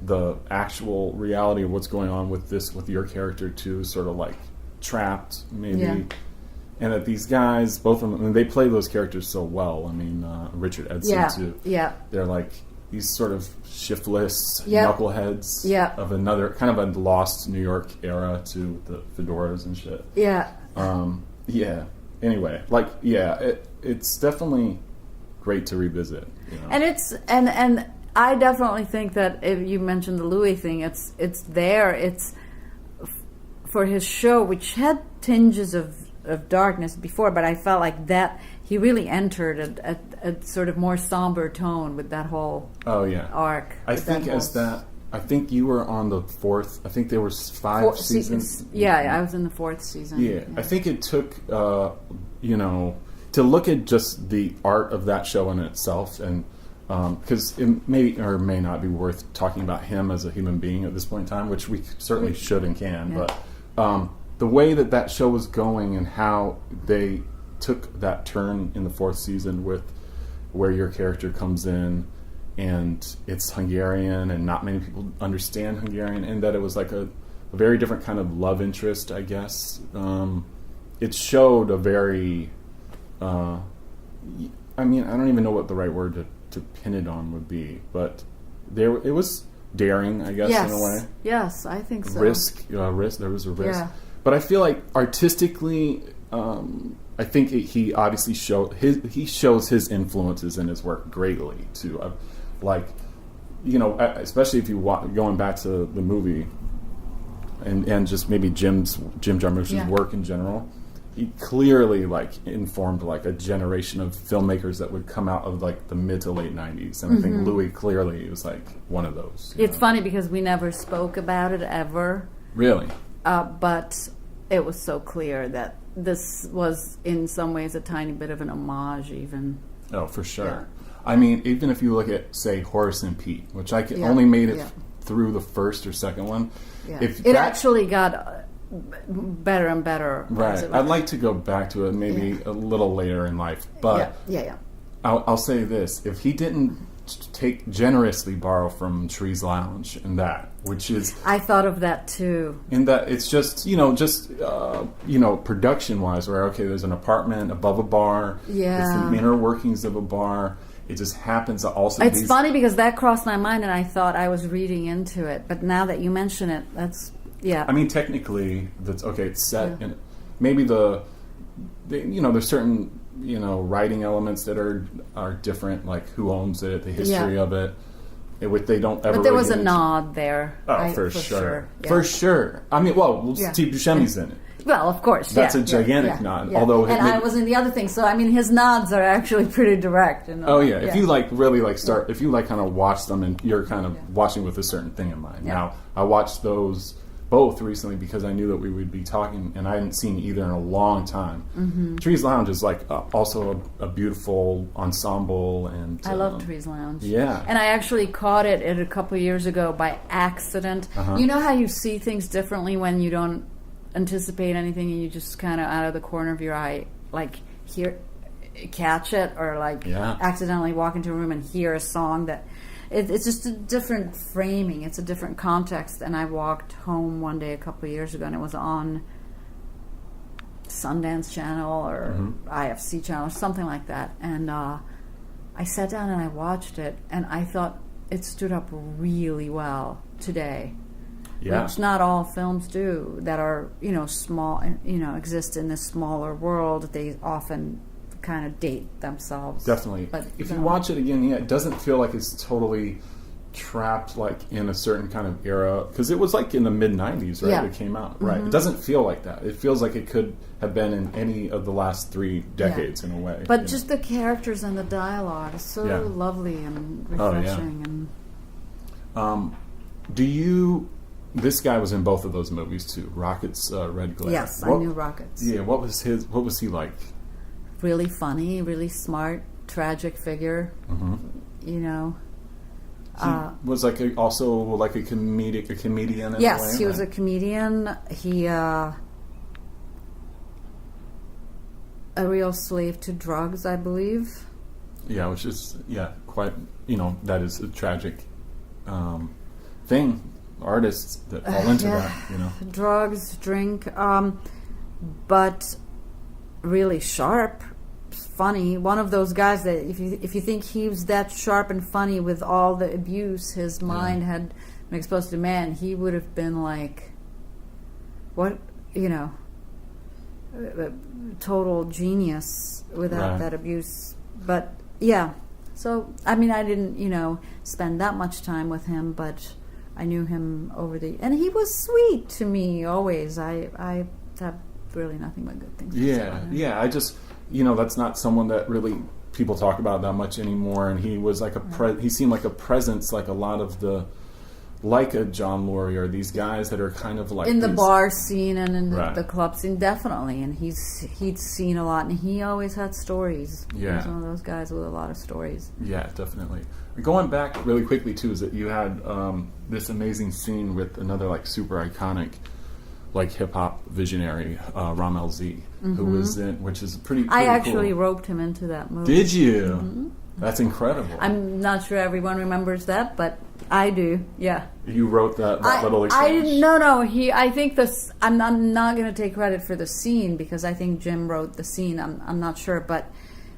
the actual reality of what's going on with your character, too, sort of like trapped, maybe. Yeah. And that these guys, both of them, I mean, they play those characters so well. I mean, Richard Edson, too. Yeah. They're like these sort of shiftless knuckleheads of another kind of a lost New York era to the fedoras and shit. Yeah. Anyway, it's definitely great to revisit. And it's and I definitely think that if you mentioned the Louis thing, it's there. It's for his show, which had tinges of darkness before, but I felt like that he really entered a sort of more somber tone with that whole arc. I think you were on the fourth. I think there was 5 seasons. I was in the 4th season. Yeah, I think it took to look at just the art of that show in itself, and because it may or may not be worth talking about him as a human being at this point in time, which we certainly should and can. Yeah. But the way that show was going and how they took that turn in the 4th season with where your character comes in and it's Hungarian and not many people understand Hungarian, and that it was like a very different kind of love interest, I guess. It showed a very I mean, I don't even know what the right word to pin it on would be, but it was daring, I guess, in a way. Yes, I think so. Risk. There was a risk. Yeah. But I feel like artistically, I think he obviously shows his influences in his work greatly too. Especially if you going back to the movie and just maybe Jim Jarmusch's work in general. He clearly informed a generation of filmmakers that would come out of the mid to late 90s, and I think Louis clearly was one of those. It's funny because we never spoke about it ever. Really? But it was so clear that this was in some ways a tiny bit of an homage even. Oh, for sure. Yeah. I mean, even if you look at, say, Horace and Pete, which only made it through the first or second one. Yeah. It actually got better and better. Right. I'd like to go back to it maybe a little later in life, but I'll say this: if he didn't generously borrow from Trees Lounge and that, which is, I thought of that too. In that it's just production wise, where there's an apartment above a bar. Yeah. It's the inner workings of a bar. It just happens to also. It's funny because that crossed my mind, and I thought I was reading into it. But now that you mention it, that's I mean, technically, that's okay. It's set in maybe there's certain writing elements that are different, like who owns it, the history of it. Which they don't ever. But there was a nod there. Oh, for sure. Yeah. For sure. I mean, Steve Buscemi's in it. Well, of course, that's a gigantic nod. Yeah. Although, I was in the other thing, so I mean, his nods are actually pretty direct. If you really if you kind of watch them, and you're kind of watching with a certain thing in mind. Yeah. Now, I watched those both recently because I knew that we would be talking, and I hadn't seen either in a long time. Mm-hmm. Trees Lounge is also a beautiful ensemble, and I love Trees Lounge. Yeah, and I actually caught it a couple of years ago by accident. Uh-huh. You know how you see things differently when you don't anticipate anything, and you just kind of out of the corner of your eye catch it, or accidentally walk into a room and hear a song that it's just a different framing, it's a different context. And I walked home one day a couple of years ago, and it was on Sundance Channel or IFC Channel or something like that, and I sat down and I watched it, and I thought it stood up really well today. Yeah. Which not all films do that are, small, exist in this smaller world. They often kind of date themselves. Definitely. But if you watch it again, it doesn't feel like it's totally trapped in a certain kind of era, because it was in the mid-90s, right? It came out, right? It doesn't feel like that. It feels like it could have been in any of the last 3 decades in a way. But just the characters and the dialogue is so lovely and refreshing. This guy was in both of those movies too. Rocket's Red Glare. Yes, I knew Rockets. Yeah, what was he like? Really funny, really smart, tragic figure. Mm-hmm. He was also a comedian in yes, a way? He was a comedian. He a real slave to drugs, I believe. Yeah, which is quite that is a tragic thing. Artists that fall into that, drugs, drink, but really sharp, funny. One of those guys that if you think he was that sharp and funny with all the abuse his mind had been exposed to, man, he would have been total genius without that abuse. But so I mean, I didn't spend that much time with him, but I knew him and he was sweet to me always. I have really nothing but good things to say about him. Yeah. I just, that's not someone that really people talk about that much anymore. And he was he seemed like a presence, like a lot of a John Lurie or these guys that are kind of in the bar scene and in the club scene, definitely. And he'd seen a lot, and he always had stories. Yeah, he was one of those guys with a lot of stories. Yeah, definitely. Going back really quickly too, is that you had this amazing scene with another super iconic hip hop visionary, Ramel Z, who was in, which is pretty I actually cool. roped him into that movie. Did you? Mm-hmm. That's incredible. I'm not sure everyone remembers that, but I do. Yeah. You wrote that little exchange. I didn't. No. I think this. I'm not going to take credit for the scene because I think Jim wrote the scene. I'm not sure, but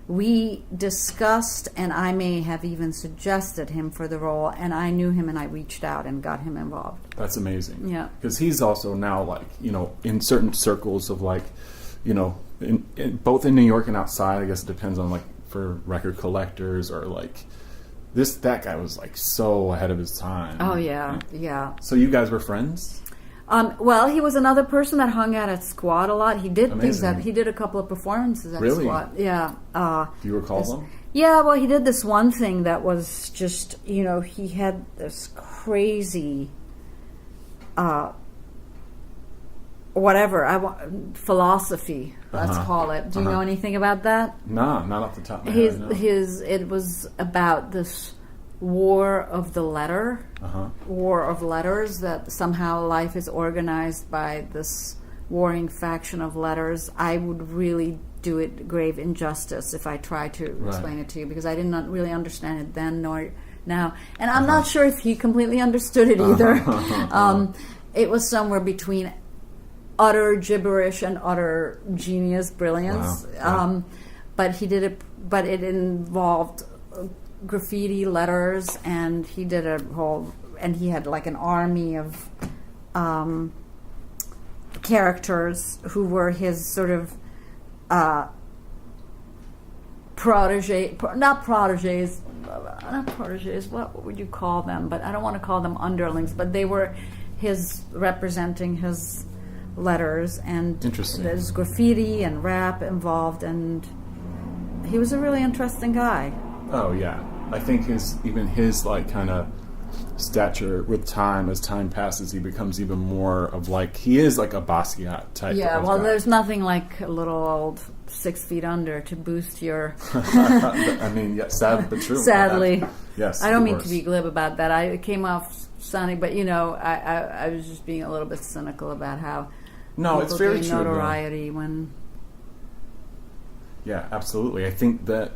we discussed, and I may have even suggested him for the role, and I knew him, and I reached out and got him involved. That's amazing. Yeah. Because he's also now in certain circles of both in New York and outside. I guess it depends on for record collectors or that guy was so ahead of his time. Oh yeah. So you guys were friends? Well, he was another person that hung out at Squad a lot. He did he did a couple of performances at Squad. Yeah. Do you recall them? Yeah, well, he did this one thing that was just, he had this crazy philosophy, let's call it. Do you know anything about that? No, not off the top of my head. It was about this war of the letter, Uh-huh. war of letters, that somehow life is organized by this warring faction of letters, I would really do it grave injustice if I tried to explain it to you, because I did not really understand it then nor now. And I'm not sure if he completely understood it either. It was somewhere between utter gibberish and utter genius brilliance. Wow. But he did it, but it involved graffiti letters, and he did a whole, and he had like an army of characters who were his sort of not proteges, what would you call them? But I don't want to call them underlings, but they were his, representing his letters, and Interesting. there's graffiti and rap involved, and he was a really interesting guy. Oh yeah, I think his like kind of stature with time, as time passes, he becomes even more of like, he is like a Basquiat type. Yeah, of well, guy. there's nothing like a little old 6 feet under to boost your. I mean, yeah, sad but true. Sadly, yes. I don't mean divorce. to be glib about that. I came off sunny, but I was just being a little bit cynical about how No, it's very gain true. notoriety when. Yeah, absolutely. I think that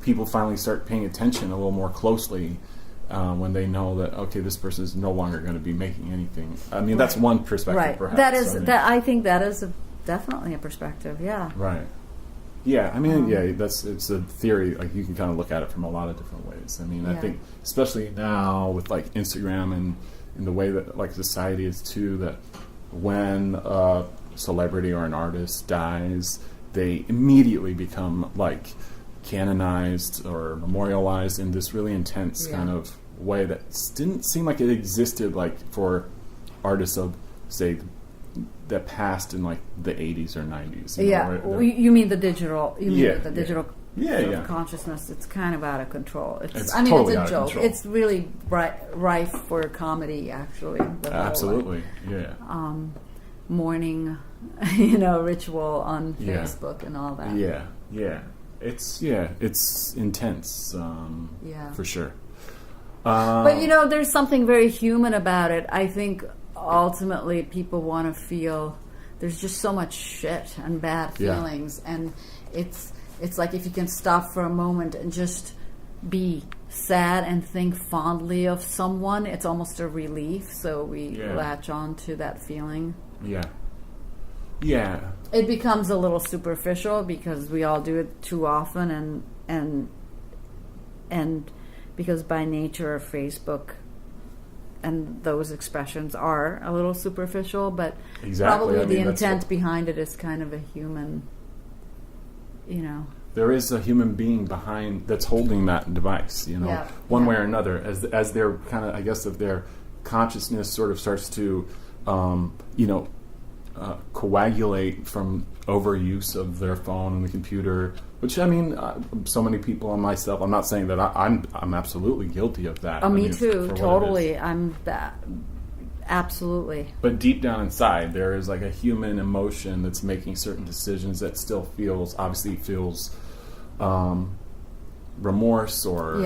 people finally start paying attention a little more closely when they know that, okay, this person is no longer going to be making anything. I mean, that's one perspective, Right. perhaps. That is I mean, I think that is definitely a perspective. Yeah. right. Yeah, I mean, it's a theory. Like, you can kind of look at it from a lot of different ways. I mean, I Yeah. think especially now with like Instagram and the way that like society is too, that when a celebrity or an artist dies, they immediately become like canonized or memorialized in this really intense kind of way that didn't seem like it existed like for artists of, say, that passed in like the 80s or 90s. You mean the digital? You mean the digital Yeah, sort yeah. of consciousness? It's kind of out of control. It's I mean, totally it's out a of joke. control. It's really rife for comedy, actually. the whole, Absolutely, yeah. morning, ritual on Facebook and all that. Yeah. It's intense, for sure. But there's something very human about it. I think ultimately people want to feel. There's just so much shit and bad feelings, and it's like if you can stop for a moment and just be sad and think fondly of someone, it's almost a relief. So we latch on to that feeling. Yeah. It becomes a little superficial because we all do it too often, and because by nature of Facebook and those expressions are a little superficial, but probably the intent behind it is kind of a human, There is a human being behind that's holding that device, one way or another, as their kind of, I guess, if their consciousness sort of starts to, coagulate from overuse of their phone and the computer, which, I mean, so many people and myself, I'm not saying that I'm absolutely guilty of that. Me too, totally. I'm that, absolutely. But deep down inside, there is like a human emotion that's making certain decisions that still obviously feels remorse or,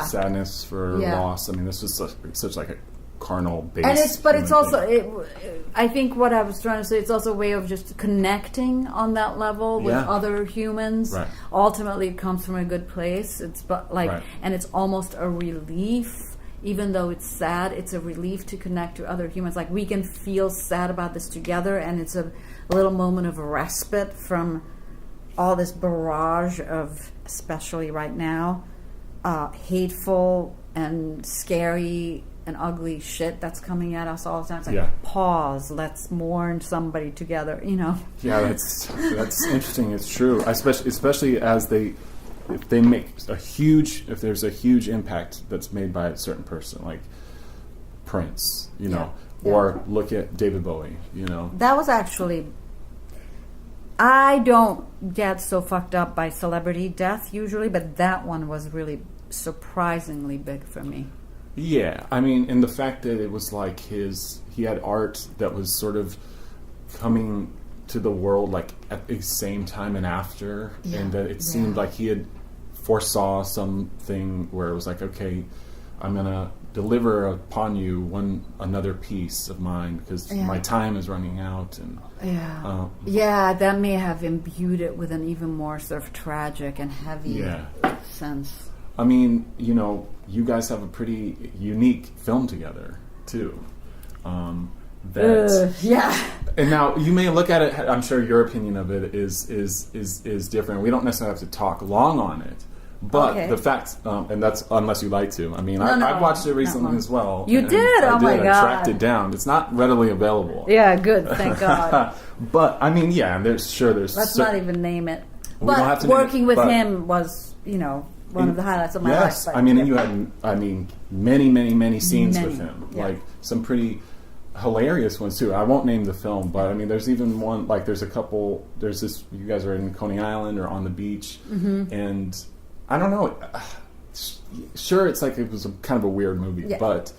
sadness for loss. I mean, this is such like a carnal base. And it's also, I think what I was trying to say, it's also a way of just connecting on that level with other humans. Right. Ultimately, it comes from a good place. And it's almost a relief, even though it's sad. It's a relief to connect to other humans. Like, we can feel sad about this together, and it's a little moment of respite from all this barrage of, especially right now, hateful and scary and ugly shit that's coming at us all the time. It's like, pause, let's mourn somebody together, Yeah, that's interesting. It's true, especially as if there's a huge impact that's made by a certain person, like Prince, or look at David Bowie, That was actually, I don't get so fucked up by celebrity death usually, but that one was really surprisingly big for me. Yeah, I mean, and the fact that it was like he had art that was sort of coming to the world like at the same time and after, and that it seemed like he had foresaw something where it was like, okay, I'm gonna deliver upon you another piece of mine because my time is running out, and that may have imbued it with an even more sort of tragic and heavy sense. I mean, you know, you guys have a pretty unique film together too. And now you may look at it. I'm sure your opinion of it is different. We don't necessarily have to talk long on it, but the fact, and that's unless you like to. I mean, I watched it recently as well. You did? Oh my God! I tracked it down. It's not readily available. Yeah, good. Thank God. But I mean, there's. Let's not even name it. We don't have to working with him was, you know, one of the highlights of my life. Yes, I mean, and you had, many scenes with him, like some pretty hilarious ones too. I won't name the film, but I mean, there's even one, like there's this, you guys are in Coney Island or on the beach, and I don't know, sure, it's like it was kind of a weird movie, but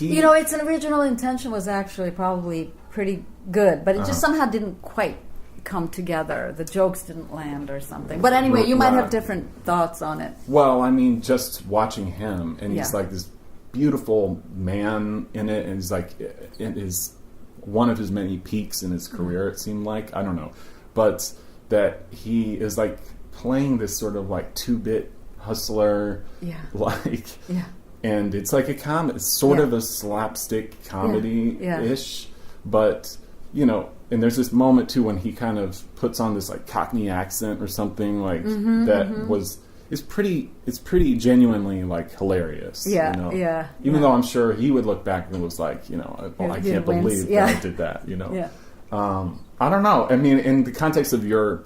its original intention was actually probably pretty good, but it just somehow didn't quite come together. The jokes didn't land or something. But anyway, you might have different thoughts on it. Well, I mean, just watching him, and he's like this beautiful man in it, and he's like, it is one of his many peaks in his career, it seemed like. I don't know. But that he is like playing this sort of like 2-bit hustler, and it's like a comedy. It's sort of a slapstick comedy-ish, but, you know, and there's this moment too when he kind of puts on this like Cockney accent or something like it's pretty genuinely like hilarious. Even though I'm sure he would look back and was like, you know, I can't believe that I did that. You know, I don't know. I mean, in the context of your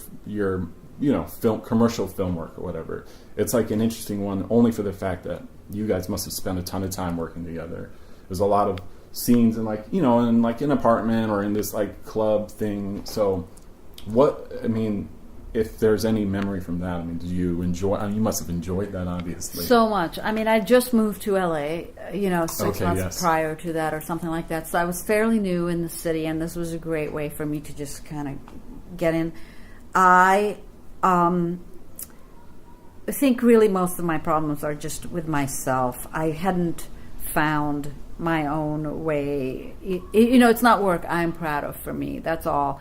commercial film work or whatever, it's like an interesting one only for the fact that you guys must have spent a ton of time working together. There's a lot of scenes in like, you know, in like an apartment or in this like club thing. So if there's any memory from that, I mean, did you enjoy, you must have enjoyed that, obviously. So much. I mean, I just moved to LA, you know, 6 months prior to that or something like that. So I was fairly new in the city, and this was a great way for me to just kind of get in. I think really most of my problems are just with myself. I hadn't found my own way. You know, it's not work I'm proud of for me. That's all.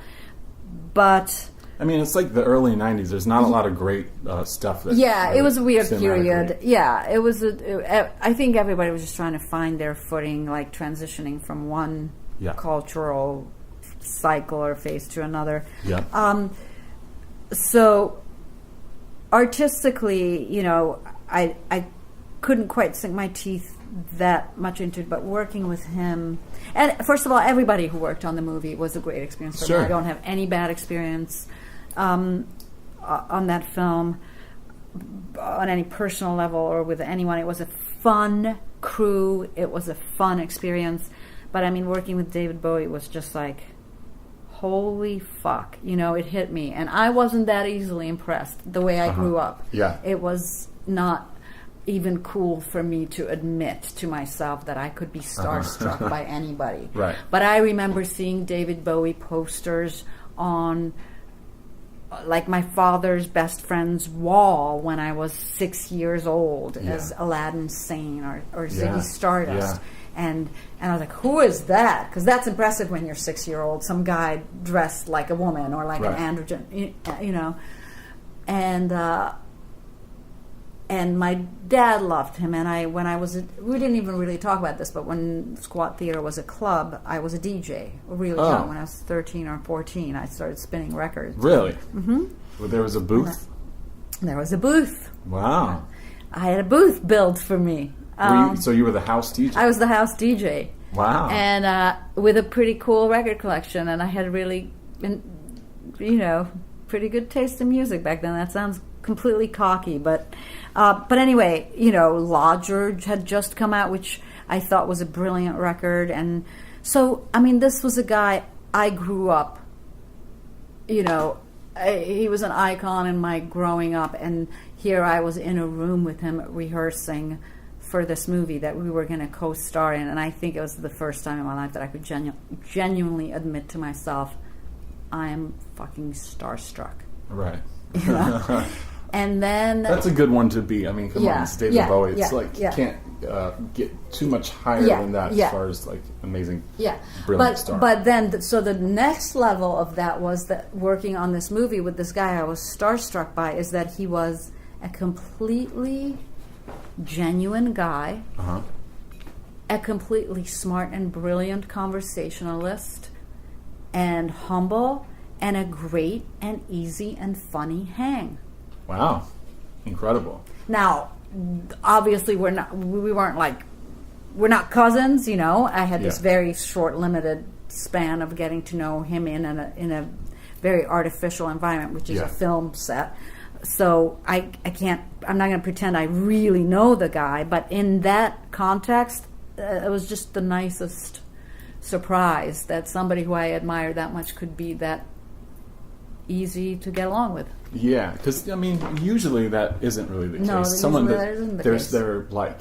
But I mean, it's like the early 90s. There's not a lot of great stuff. It was a weird period. Yeah, it was. I think everybody was just trying to find their footing, like transitioning from one cultural cycle or phase to another. Yeah. So artistically, you know, I couldn't quite sink my teeth that much into it, but working with him, and first of all, everybody who worked on the movie was a great experience for me. I don't have any bad experience on that film on any personal level or with anyone. It was a fun crew, it was a fun experience, but I mean, working with David Bowie was just like, holy fuck, you know, it hit me, and I wasn't that easily impressed the way I grew up. It was not even cool for me to admit to myself that I could be starstruck by anybody. Right. But I remember seeing David Bowie posters on like my father's best friend's wall when I was 6 years old as Aladdin Sane or Ziggy Stardust. And I was like, who is that? Because that's impressive when you're 6-year-old. Some guy dressed like a woman or like an androgen, you know. And my dad loved him, and we didn't even really talk about this, but when Squat Theater was a club, I was a DJ really young. When I was 13 or 14, I started spinning records. Really? Mm-hmm. Well, there was a booth? There was a booth. Wow. I had a booth built for me. So you were the house DJ? I was the house DJ. Wow. And with a pretty cool record collection, and I had really, you know, pretty good taste in music back then. That sounds completely cocky, but anyway, you know, Lodger had just come out, which I thought was a brilliant record, and so I mean, this was a guy I grew up, you know, he was an icon in my growing up, and here I was in a room with him rehearsing for this movie that we were going to co-star in, and I think it was the first time in my life that I could genuinely admit to myself, I am fucking starstruck. Right. You know? And then that's a good one to be. I mean, come on, it's David Bowie. It's you can't get too much higher than that as far as like amazing, brilliant star. But then, so the next level of that was that working on this movie with this guy I was starstruck by is that he was a completely genuine guy, a completely smart and brilliant conversationalist, and humble, and a great and easy and funny hang. Wow, incredible. Now, obviously, we're not cousins, you know. I had this very short, limited span of getting to know him in a very artificial environment, which is a film set. So I'm not going to pretend I really know the guy, but in that context, it was just the nicest surprise that somebody who I admire that much could be that easy to get along with. Yeah, because I mean, usually that isn't really the case. No, Someone that isn't the case. They're like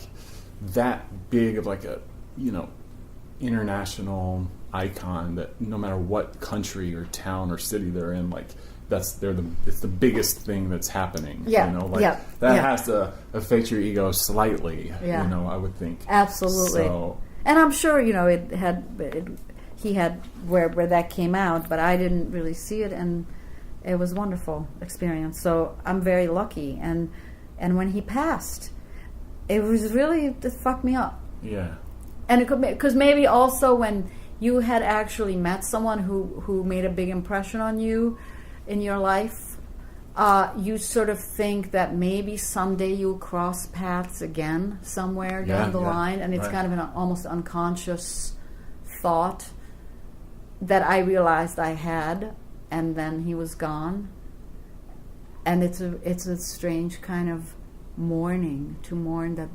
that big of like a international icon that no matter what country or town or city they're in, like it's the biggest thing that's happening. Yeah, you know, like that has to affect your ego slightly. Yeah. You know, I would think Absolutely. So, and I'm sure he had where that came out, but I didn't really see it, and it was a wonderful experience. So I'm very lucky, and when he passed, it was really, it fucked me up. Yeah. And it could, because maybe also when you had actually met someone who made a big impression on you in your life, you sort of think that maybe someday you'll cross paths again somewhere down the line, and it's kind of an almost unconscious thought that I realized I had, and then he was gone. And it's a strange kind of mourning, to mourn that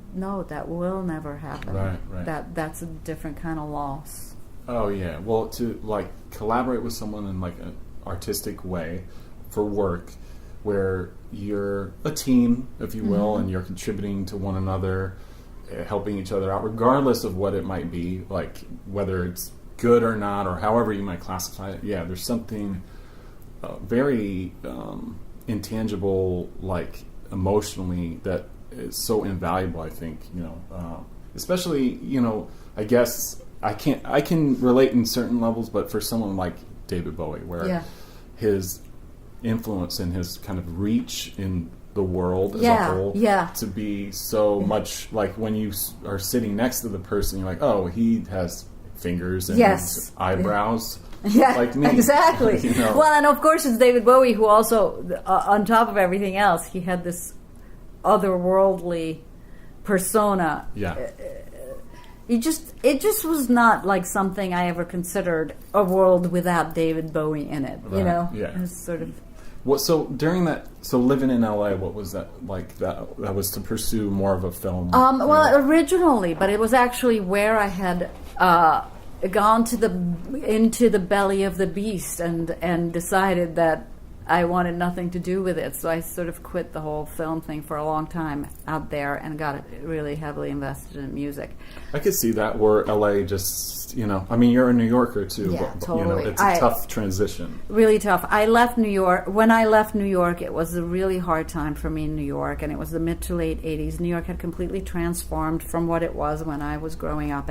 that will never happen. Right. That's a different kind of loss. Oh yeah. Well, to like collaborate with someone in like an artistic way for work, where you're a team, if you will, and you're contributing to one another, helping each other out, regardless of what it might be, like whether it's good or not, or however you might classify it. Yeah, there's something very intangible, like emotionally, that is so invaluable. I think, you know, especially, you know, I guess I can relate in certain levels, but for someone like David Bowie, where his influence and his kind of reach in the world as a whole, to be so much like when you are sitting next to the person, you're like, oh, he has fingers and eyebrows. Yeah, like me. Exactly. You know? Well, and of course it's David Bowie, who also, on top of everything else, he had this otherworldly persona. Yeah. It just was not like something I ever considered a world without David Bowie in it. Right. You know, Yeah. it was sort of. Well, so during that, living in LA, what was that like? That was to pursue more of a film. Well, originally, but it was actually where I had gone into the belly of the beast and decided that I wanted nothing to do with it. So I sort of quit the whole film thing for a long time out there and got really heavily invested in music. I could see that, where LA just, you know, I mean, you're a New Yorker too. Yeah, but, totally. You know, it's a tough transition. Really tough. I left New York. When I left New York, it was a really hard time for me in New York, and it was the mid to late 80s. New York had completely transformed from what it was when I was growing up.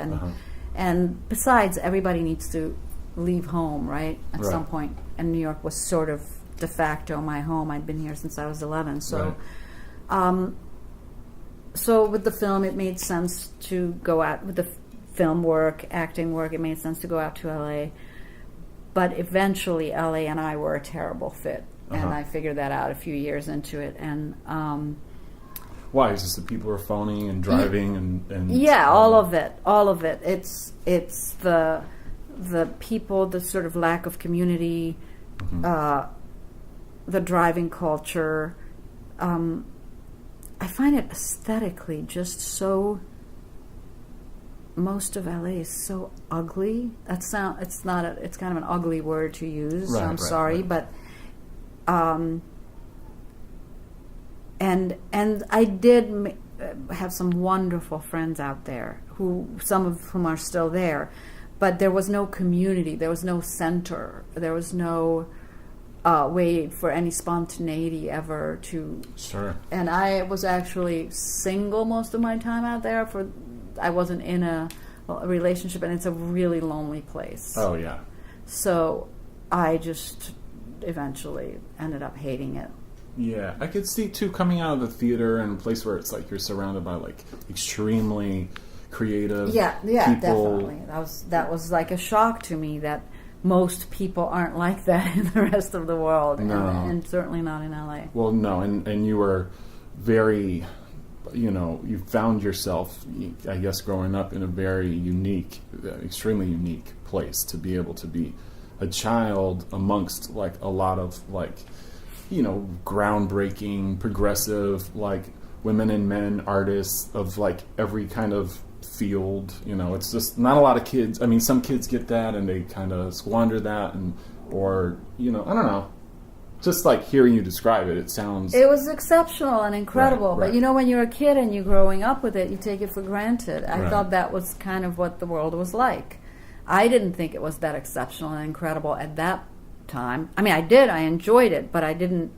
And besides, everybody needs to leave home, right, at some point. And New York was sort of de facto my home. I'd been here since I was 11. So so with the film, it made sense to go out with the film work, acting work. It made sense to go out to LA. But eventually, LA and I were a terrible fit. And I figured that out a few years into it. And why? Is this the people are phony and driving and all of it. It's the people, the sort of lack of community, the driving culture. I find it aesthetically just so. Most of LA is so ugly. It's kind of an ugly word to use. So I'm sorry, but. And I did have some wonderful friends out there, some of whom are still there, but there was no community, there was no center, there was no way for any spontaneity ever to. Sure. And I was actually single most of my time out there. I wasn't in a relationship, and it's a really lonely place. Oh yeah. So I just eventually ended up hating it. Yeah, I could see too coming out of the theater and a place where it's like you're surrounded by like extremely creative people. Definitely. That was like a shock to me that most people aren't like that in the rest of the world, no. and certainly not in LA. Well, no, and you were very, you found yourself, I guess, growing up in a very unique, extremely unique place to be able to be a child amongst like a lot of like, groundbreaking, progressive, like women and men artists of like every kind of field. It's just not a lot of kids. I mean, some kids get that and they kind of squander that, or I don't know. Just like hearing you describe it, it was exceptional and incredible. Right. But when you're a kid and you're growing up with it, you take it for granted. I Right. thought that was kind of what the world was like. I didn't think it was that exceptional and incredible at that time. I mean, I did. I enjoyed it, but I didn't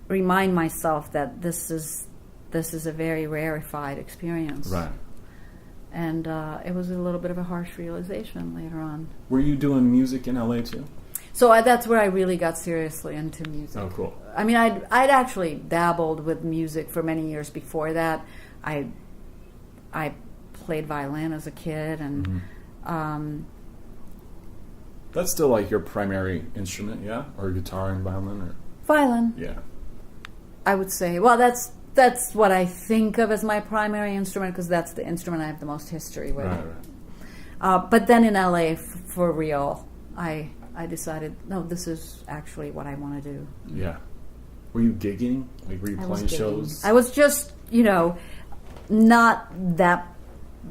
remind myself that this is a very rarefied experience. Right. And it was a little bit of a harsh realization later on. Were you doing music in LA too? So that's where I really got seriously into music. Oh, cool. I mean, I'd actually dabbled with music for many years before that. I played violin as a kid, and that's still like your primary instrument, yeah? Or guitar and violin, or violin. Yeah. I would say. Well, that's what I think of as my primary instrument, because that's the instrument I have the most history with. Right. But then in LA, for real, I decided, no, this is actually what I want to do. Yeah. Were you gigging? Like, were you playing shows? I was just, not that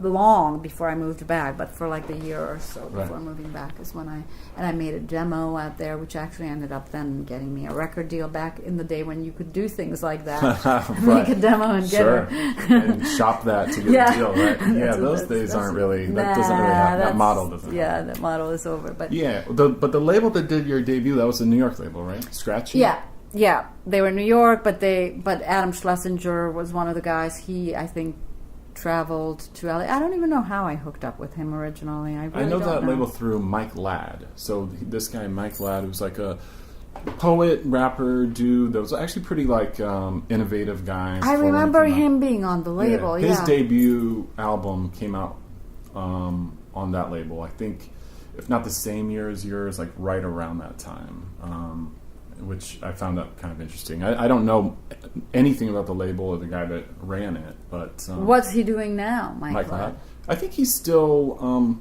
long before I moved back, but for like a year or so before moving back is when I made a demo out there, which actually ended up then getting me a record deal back in the day when you could do things like that. Make a demo and get it. And shop that to get a deal, right? Yeah, those days aren't really, that doesn't really happen. That model doesn't happen. Yeah, that model is over. But yeah, but the label that did your debut, that was a New York label, right? Scratchy? Yeah. They were in New York, but Adam Schlesinger was one of the guys. He, I think, traveled to LA. I don't even know how I hooked up with him originally. I know that label through Mike Ladd. So this guy Mike Ladd, who's like a poet, rapper, dude that was actually pretty like innovative guy. I remember him being on the label. His debut album came out on that label. I think, if not the same year as yours, like right around that time. Which I found that kind of interesting. I don't know anything about the label or the guy that ran it, but what's he doing now, Mike Ladd? I think he's still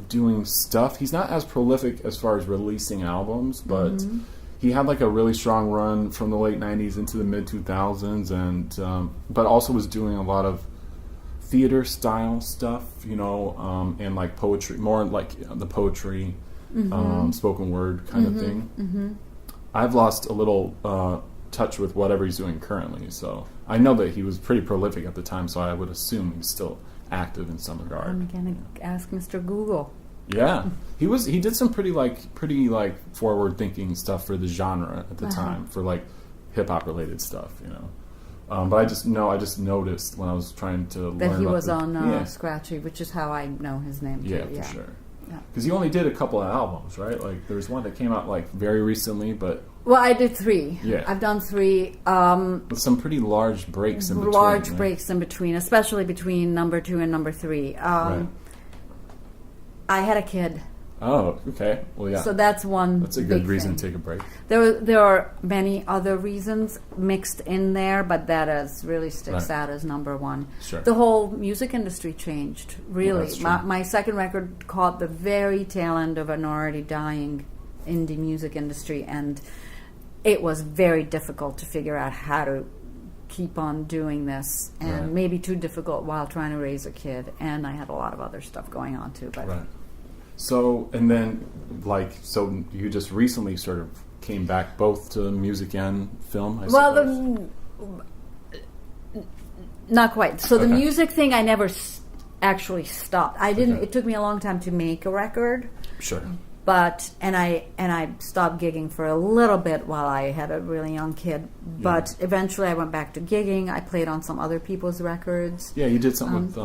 doing stuff. He's not as prolific as far as releasing albums, but he had like a really strong run from the late '90s into the mid 2000s, and but also was doing a lot of theater style stuff, and like poetry, more like the poetry, spoken word kind of thing. I've lost a little touch with whatever he's doing currently, so I know that he was pretty prolific at the time, so I would assume he's still active in some regard. I'm gonna ask Mr. Google. Yeah, he did some pretty forward thinking stuff for the genre at the time, for like hip hop related stuff, But I just noticed when I was trying to learn that he about was on Scratchy, which is how I know his name too. Yeah, for sure. Because you only did a couple of albums, right? Like there's one that came out like very recently, but I did 3. Yeah, I've done 3 with some pretty large breaks in between. Breaks in between, especially between number 2 and number 3. I had a kid. Oh, okay. Well, yeah. So that's one. That's a good reason thing. to take a break. There are many other reasons mixed in there, but that really sticks out as number 1. Sure. The whole music industry changed, really. Well, My second record caught the very tail end of an already dying indie music industry, and it was very difficult to figure out how to keep on doing this, and maybe too difficult while trying to raise a kid. And I had a lot of other stuff going on too. But So, and then, so you just recently sort of came back both to music and film, I suppose? Not quite. So the music thing, I never actually stopped. I didn't. It took me a long time to make a record. Sure. and I stopped gigging for a little bit while I had a really young kid. But eventually I went back to gigging. I played on some other people's records. Yeah, you did something with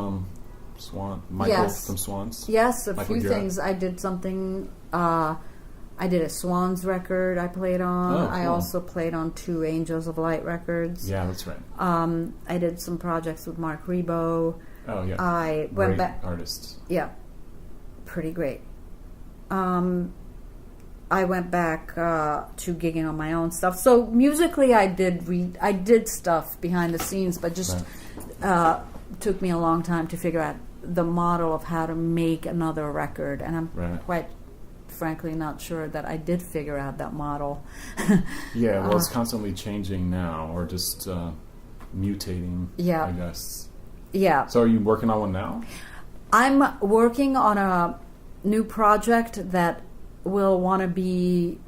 Michael from Swans. Yes, a Michael few Garrett. things. I did something. I did a Swans record I played on. Oh, cool. I also played on 2 Angels of Light records. Yeah, that's right. I did some projects with Mark Rebo. Oh, yeah. I went back. Artists. Yeah, pretty great. I went back to gigging on my own stuff. So musically, I did stuff behind the scenes, but just took me a long time to figure out the model of how to make another record, and I'm quite frankly not sure that I did figure out that model. Yeah, well, it's constantly changing now, or just mutating. Yeah, I guess. Yeah. So, are you working on one now? I'm working on a new project that will want to be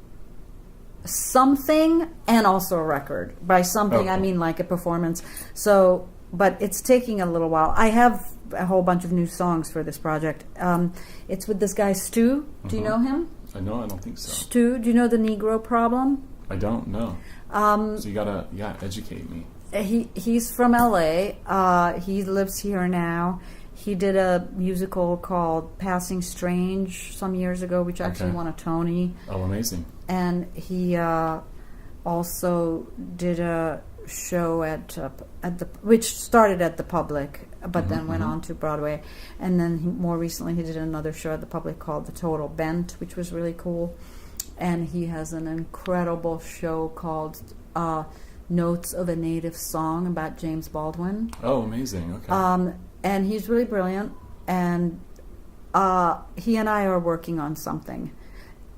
something and also a record. By something, I mean like a performance. So, but it's taking a little while. I have a whole bunch of new songs for this project. It's with this guy Stu. Do you know him? I don't think so. Stu, do you know the Negro Problem? I don't know. So you gotta educate me. He's from LA. He lives here now. He did a musical called Passing Strange some years ago, which actually won a Tony. Oh, amazing. And he also did a show at the which started at the Public, but then went on to Broadway. And then more recently he did another show at the Public called The Total Bent, which was really cool. And he has an incredible show called Notes of a Native Song about James Baldwin. Oh, amazing. Okay. And he's really brilliant, and he and I are working on something,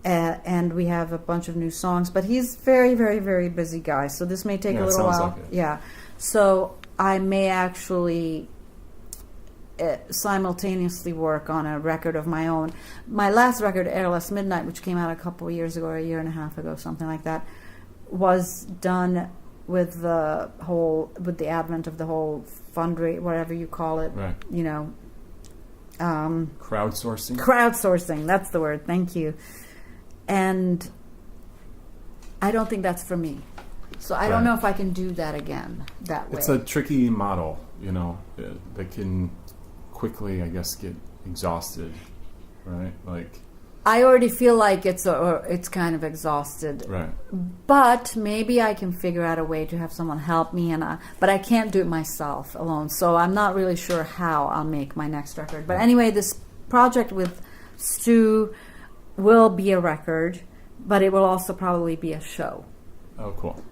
and we have a bunch of new songs, but he's very, very, very busy guy, so this may take a little while. Like it. Yeah, so I may actually simultaneously work on a record of my own. My last record, Airless Midnight, which came out a couple of years ago, or a year and a half ago, something like that, was done with the advent of the whole fundraise, whatever you call it, right? You know, crowdsourcing. Crowdsourcing, that's the word. Thank you. And I don't think that's for me. So I don't know if I can do that again that way. It's a tricky model, that can quickly, I guess, get exhausted, right? Like, I already feel like it's kind of exhausted. Right. But maybe I can figure out a way to have someone help me, but I can't do it myself alone. So I'm not really sure how I'll make my next record. But anyway, this project with Stu will be a record, but it will also probably be a show. Oh, cool.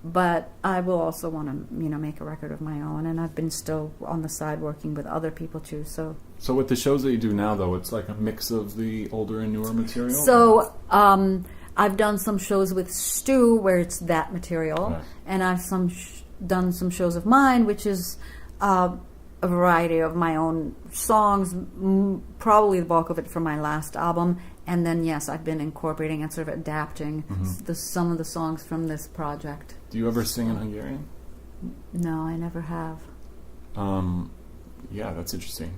But I will also want to, make a record of my own, and I've been still on the side working with other people too. So with the shows that you do now, though, it's like a mix of the older and newer material? So I've done some shows with Stu where it's that material, and I've done some shows of mine, which is a variety of my own songs, probably the bulk of it from my last album. And then, yes, I've been incorporating and sort of adapting some of the songs from this project. Do you ever sing in Hungarian? No, I never have. Yeah, that's interesting.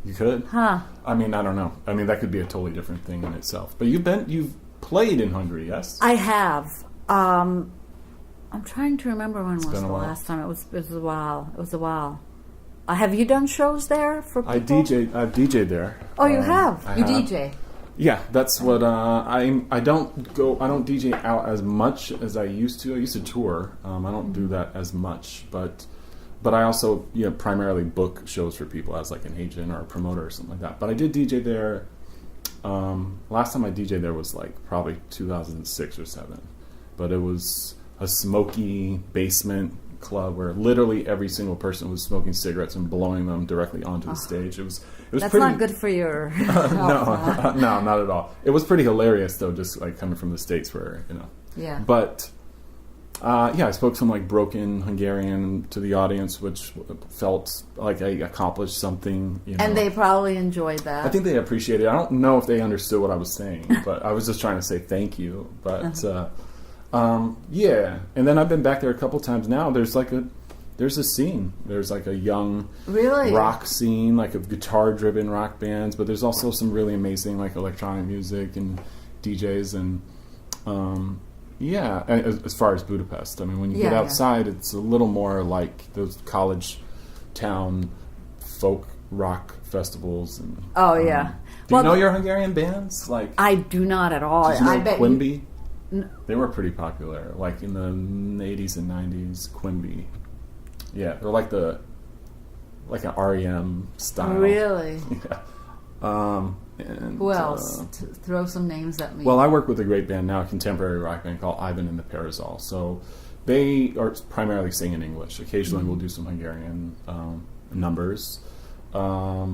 You could? Huh. I mean, I don't know. I mean, that could be a totally different thing in itself. But you've played in Hungary, yes? I have. I'm trying to remember when was the last time. It was a while. It was a while. Have you done shows there for people? I've DJ'd there. Oh, you have? You have. DJ? Yeah, that's what I don't DJ out as much as I used to. I used to tour. I don't do that as much, but I also primarily book shows for people as like an agent or a promoter or something like that. But I did DJ there. Last time I DJ'd there was like probably 2006 or 7, but it was a smoky basement club where literally every single person was smoking cigarettes and blowing them directly onto the stage. It was that's pretty, not good for your no, not at all. It was pretty hilarious though, just like coming from the States where Yeah. But I spoke some like broken Hungarian to the audience, which felt like I accomplished something. And they probably enjoyed that. I think they appreciated it. I don't know if they understood what I was saying, but I was just trying to say thank you. But yeah, and then I've been back there a couple times now. There's like there's a scene. There's like a young Really? rock scene, like of guitar-driven rock bands, but there's also some really amazing like electronic music and DJs and as far as Budapest. I mean, when you get outside, it's a little more like those college town folk rock festivals. And, do you know your Hungarian bands? Like, I do not at all. Did you know I bet Quimby? They were pretty popular, like in the 80s and 90s. Quimby, yeah, they're like an REM style. Really? Yeah. And, who else? Throw some names at me. Well, I work with a great band now, a contemporary rock band called Ivan and the Parasol. So they are primarily sing in English. Occasionally we'll do some Hungarian numbers. I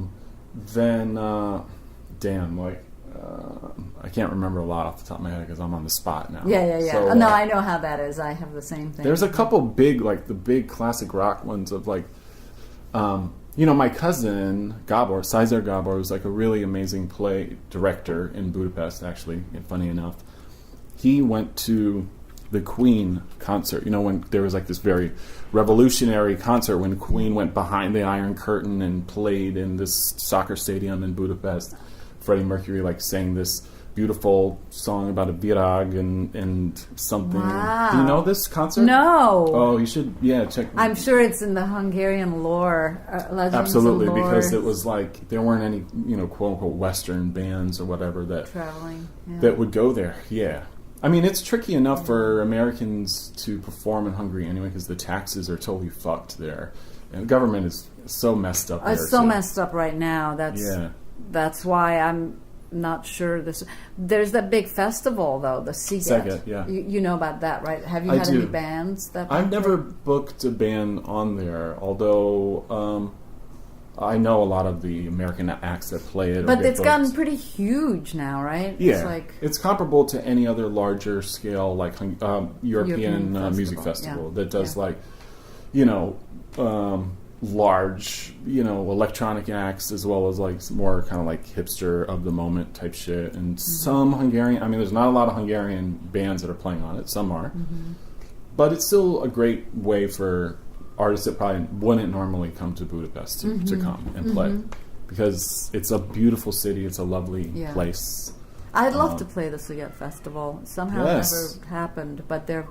can't remember a lot off the top of my head because I'm on the spot now. Yeah. So, no, I know how that is. I have the same thing. There's a couple big, like the big classic rock ones of like, my cousin Gabor, Cesar Gabor, was like a really amazing play director in Budapest, actually, funny enough. He went to the Queen concert, when there was like this very revolutionary concert when Queen went behind the Iron Curtain and played in this soccer stadium in Budapest. Freddie Mercury like sang this beautiful song about a virag and something. Wow. Do you know this concert? No. Oh, you should, check. I'm sure it's in the Hungarian lore, legends. Absolutely, and lore. because it was like there weren't any, quote unquote Western bands or whatever that traveling that would go there. Yeah, I mean it's tricky enough for Americans to perform in Hungary anyway because the taxes are totally fucked there, and the government is so messed up. It's so messed up right now. That's why I'm not sure there's that big festival though, the Sziget. Yeah. You know about that, right? Have you had any bands that I've never booked a band on there, although I know a lot of the American acts that play it. But it's gotten pretty huge now, right? Yeah. It's comparable to any other larger scale like European music festival that does large, electronic acts as well as like more kind of like hipster of the moment type shit. And some Hungarian, there's not a lot of Hungarian bands that are playing on it. Some are. But it's still a great way for artists that probably wouldn't normally come to Budapest to come and play. Because it's a beautiful city. It's a lovely place. I'd love to play the Sziget Festival. Somehow it never happened, but there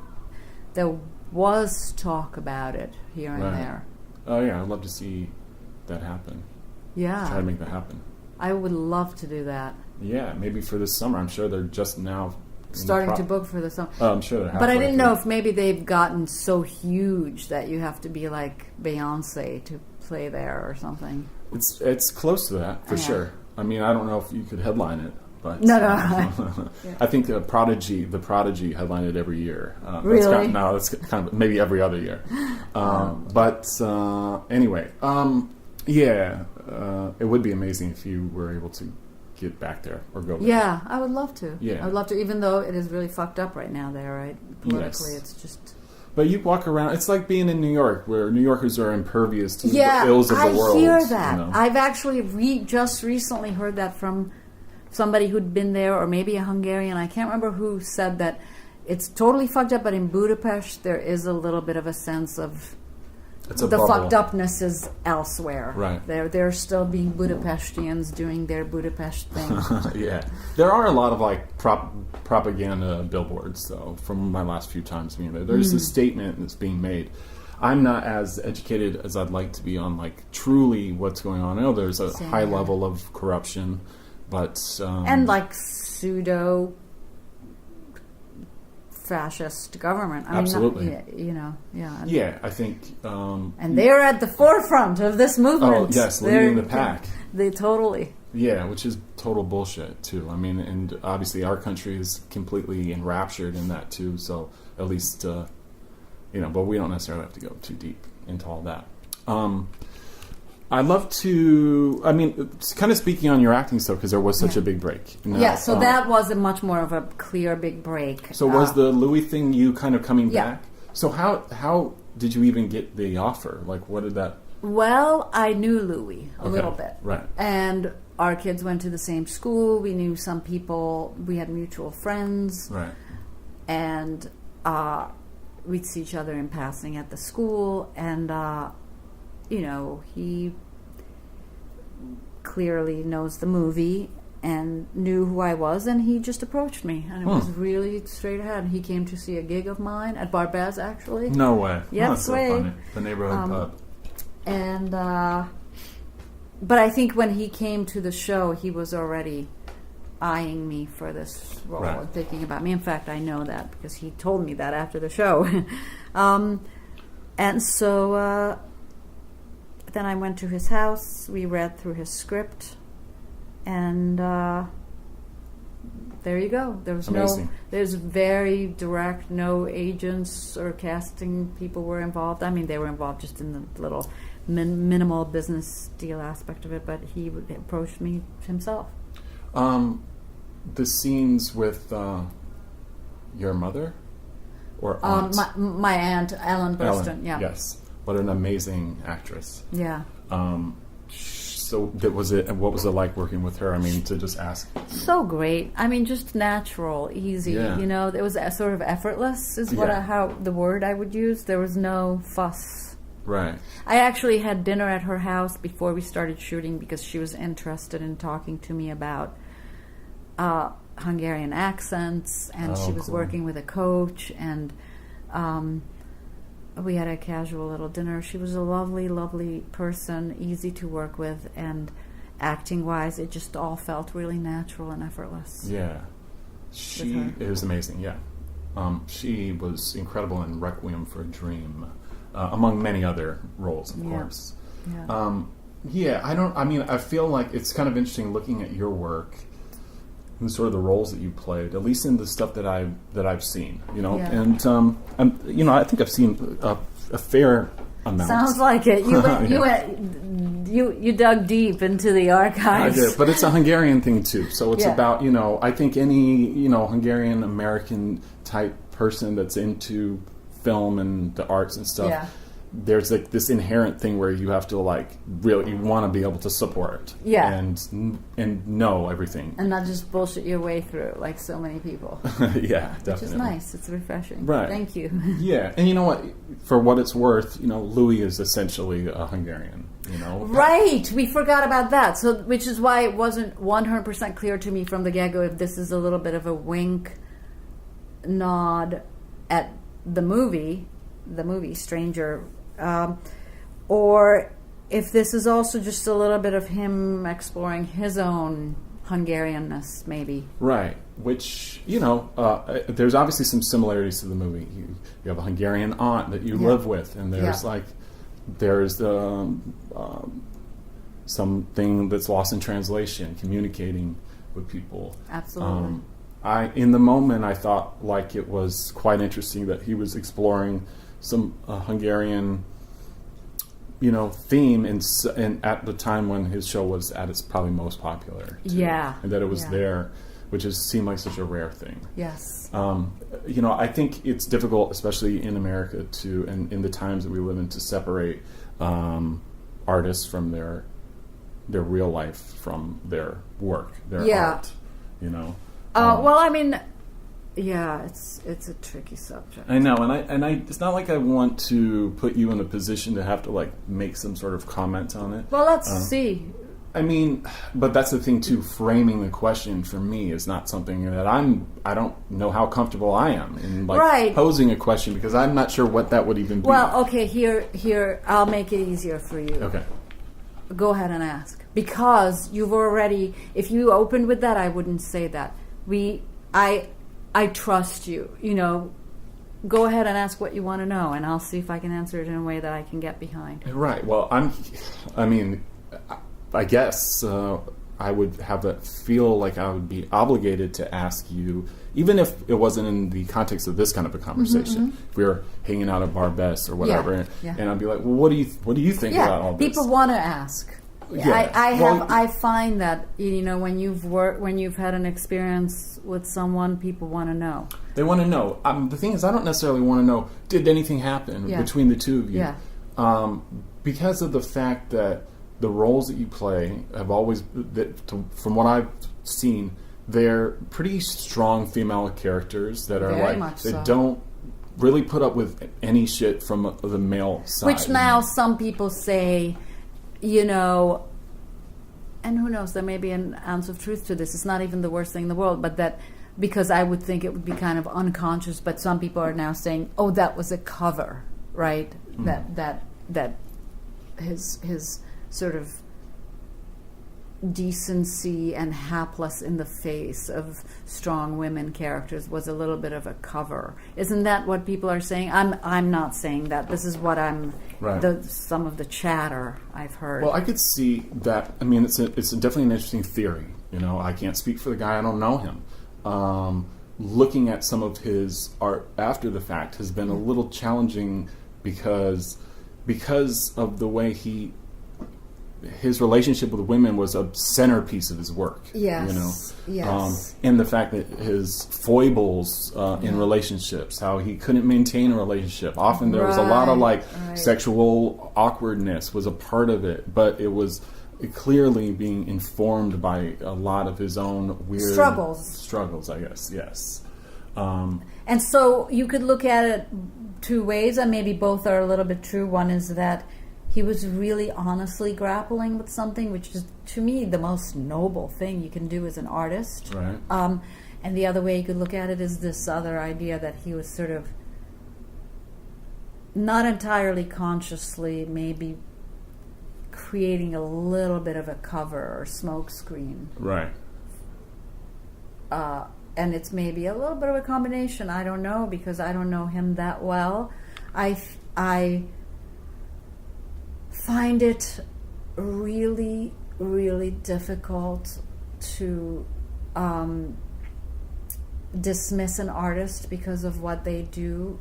was talk about it here and there. Oh yeah, I'd love to see that happen. Yeah. Try to make that happen. I would love to do that. Yeah, maybe for this summer. I'm sure they're just now starting to book for the summer. Oh, I'm sure they're But I didn't know if maybe they've gotten so huge that you have to be like Beyonce to play there or something. It's close to that for sure. I don't know if you could headline it. But no. I think the Prodigy headline it every year. Really? That's kind of maybe every other year. Anyway, it would be amazing if you were able to get back there or go there. Yeah, I would love to. Yeah. I would love to, even though it is really fucked up right now there, right? Politically, it's just... But you walk around, it's like being in New York, where New Yorkers are impervious to the ills of the world. Yeah, I hear that. I've actually just recently heard that from somebody who'd been there, or maybe a Hungarian. I can't remember who said that it's totally fucked up, but in Budapest there is a little bit of a sense of the bubble. fucked upness is elsewhere. Right. They're still being Budapestians doing their Budapest thing. Yeah. There are a lot of like propaganda billboards though from my last few times being there. There's a statement that's being made. I'm not as educated as I'd like to be on like truly what's going on. I know there's a high level of corruption. But and like pseudo fascist government. Absolutely. I think. And they're at the forefront of this movement. Oh yes, leading the pack. They totally. Yeah, which is total bullshit too. And obviously our country is completely enraptured in that too. So at least, but we don't necessarily have to go too deep into all that. I'd love to, kind of speaking on your acting stuff, because there was such a big break. Now, so that was a much more of a clear big break. So was the Louis thing you kind of coming back? So how did you even get the offer? Like, what did that... Well, I knew Louis a little bit. Right. And our kids went to the same school. We knew some people. We had mutual friends. Right. And we'd see each other in passing at the school, and he clearly knows the movie and knew who I was, and he just approached me, and it was really straight ahead. He came to see a gig of mine at Barbez, actually. No way. Yes, that's so funny. The neighborhood pub. And but I think when he came to the show, he was already eyeing me for this role and thinking about me. In fact, I know that because he told me that after the show. And so then I went to his house. We read through his script, and there you go. There was there's very direct, no agents or casting people were involved. I mean, they were involved just in the little minimal business deal aspect of it, but he approached me himself. The scenes with your mother or aunt? My aunt, Ellen Burstyn. Yeah. Yes. What an amazing actress. Yeah. So what was it like working with her? I mean, to just ask. So great. I mean, just natural, easy. Yeah. It was sort of effortless is how the word I would use. There was no fuss. Right. I actually had dinner at her house before we started shooting because she was interested in talking to me about Hungarian accents, and she was working with a coach, and we had a casual little dinner. She was a lovely, lovely person, easy to work with, and acting-wise, it just all felt really natural and effortless. Yeah. It was amazing, yeah. She was incredible in Requiem for a Dream, among many other roles, of course. Yeah. I feel like it's kind of interesting looking at your work and sort of the roles that you played, at least in the stuff that I've seen, and I think I've seen a fair amount. Sounds like it. You dug deep into the archives. I did, but it's a Hungarian thing too. So it's about I think any Hungarian American type person that's into film and the arts and stuff. Yeah. There's like this inherent thing where you have to you want to be able to support and know everything and not just bullshit your way through like so many people. Yeah, definitely. Which is nice. It's refreshing. Right. Thank you. Yeah, and you know what? For what it's worth, Louis is essentially a Hungarian. Right. We forgot about that. So, which is why it wasn't 100% clear to me from the get-go if this is a little bit of a wink, nod at the movie Stranger. Or if this is also just a little bit of him exploring his own Hungarianness, maybe. Right. Which, there's obviously some similarities to the movie. You have a Hungarian aunt that you live with, and there's something that's lost in translation, communicating with people. Absolutely. In the moment, I thought it was quite interesting that he was exploring some Hungarian, theme and at the time when his show was at its probably most popular. Too, yeah. And that it was there, which seemed like such a rare thing. Yes. I think it's difficult, especially in America, and in the times that we live in, to separate artists from their real life from their work, their art. Well, I mean. Yeah, it's a tricky subject. I know, and I it's not like I want to put you in a position to have to make some sort of comment on it. Well, let's see. I mean, but that's the thing too. Framing the question for me is not something that I don't know how comfortable I am in posing a question, because I'm not sure what that would even be. Well, okay, here I'll make it easier for you. Okay. Go ahead and ask, because you've already. If you opened with that, I wouldn't say that. I trust you. Go ahead and ask what you want to know, and I'll see if I can answer it in a way that I can get behind. Right. Well, I guess I would feel like I would be obligated to ask you, even if it wasn't in the context of this kind of a conversation. Mm-hmm. If we were hanging out at Barbez or whatever, and I'd be like, well, what do you think about all this? People want to ask. Yeah. I find that when you've had an experience with someone, people want to know. They want to know. The thing is, I don't necessarily want to know, did anything happen between the two of you? Yeah. Because of the fact that the roles that you play have always, from what I've seen, they're pretty strong female characters that are Very much so. that don't really put up with any shit from the male side. Which now some people say, you know, and who knows, there may be an ounce of truth to this. It's not even the worst thing in the world, but that, because I would think it would be kind of unconscious, but some people are now saying, oh, that was a cover, right? That his sort of decency and hapless in the face of strong women characters was a little bit of a cover. Isn't that what people are saying? I'm not saying that. This is what I'm some of the chatter I've heard. Well, I could see that. I mean, it's definitely an interesting theory. You know, I can't speak for the guy. I don't know him. Looking at some of his art after the fact has been a little challenging because of the way his relationship with women was a centerpiece of his work. Yes. You know? Yes. And the fact that his foibles in relationships, how he couldn't maintain a relationship. Often there was a lot of sexual awkwardness was a part of it, but it was clearly being informed by a lot of his own weird struggles, I guess. Yes. And so you could look at it two ways, and maybe both are a little bit true. One is that he was really honestly grappling with something, which is, to me, the most noble thing you can do as an artist. Right. And the other way you could look at it is this other idea that he was sort of not entirely consciously maybe creating a little bit of a cover or smoke screen. Right. And it's maybe a little bit of a combination. I don't know, because I don't know him that well. I find it really, really difficult to dismiss an artist because of what they do,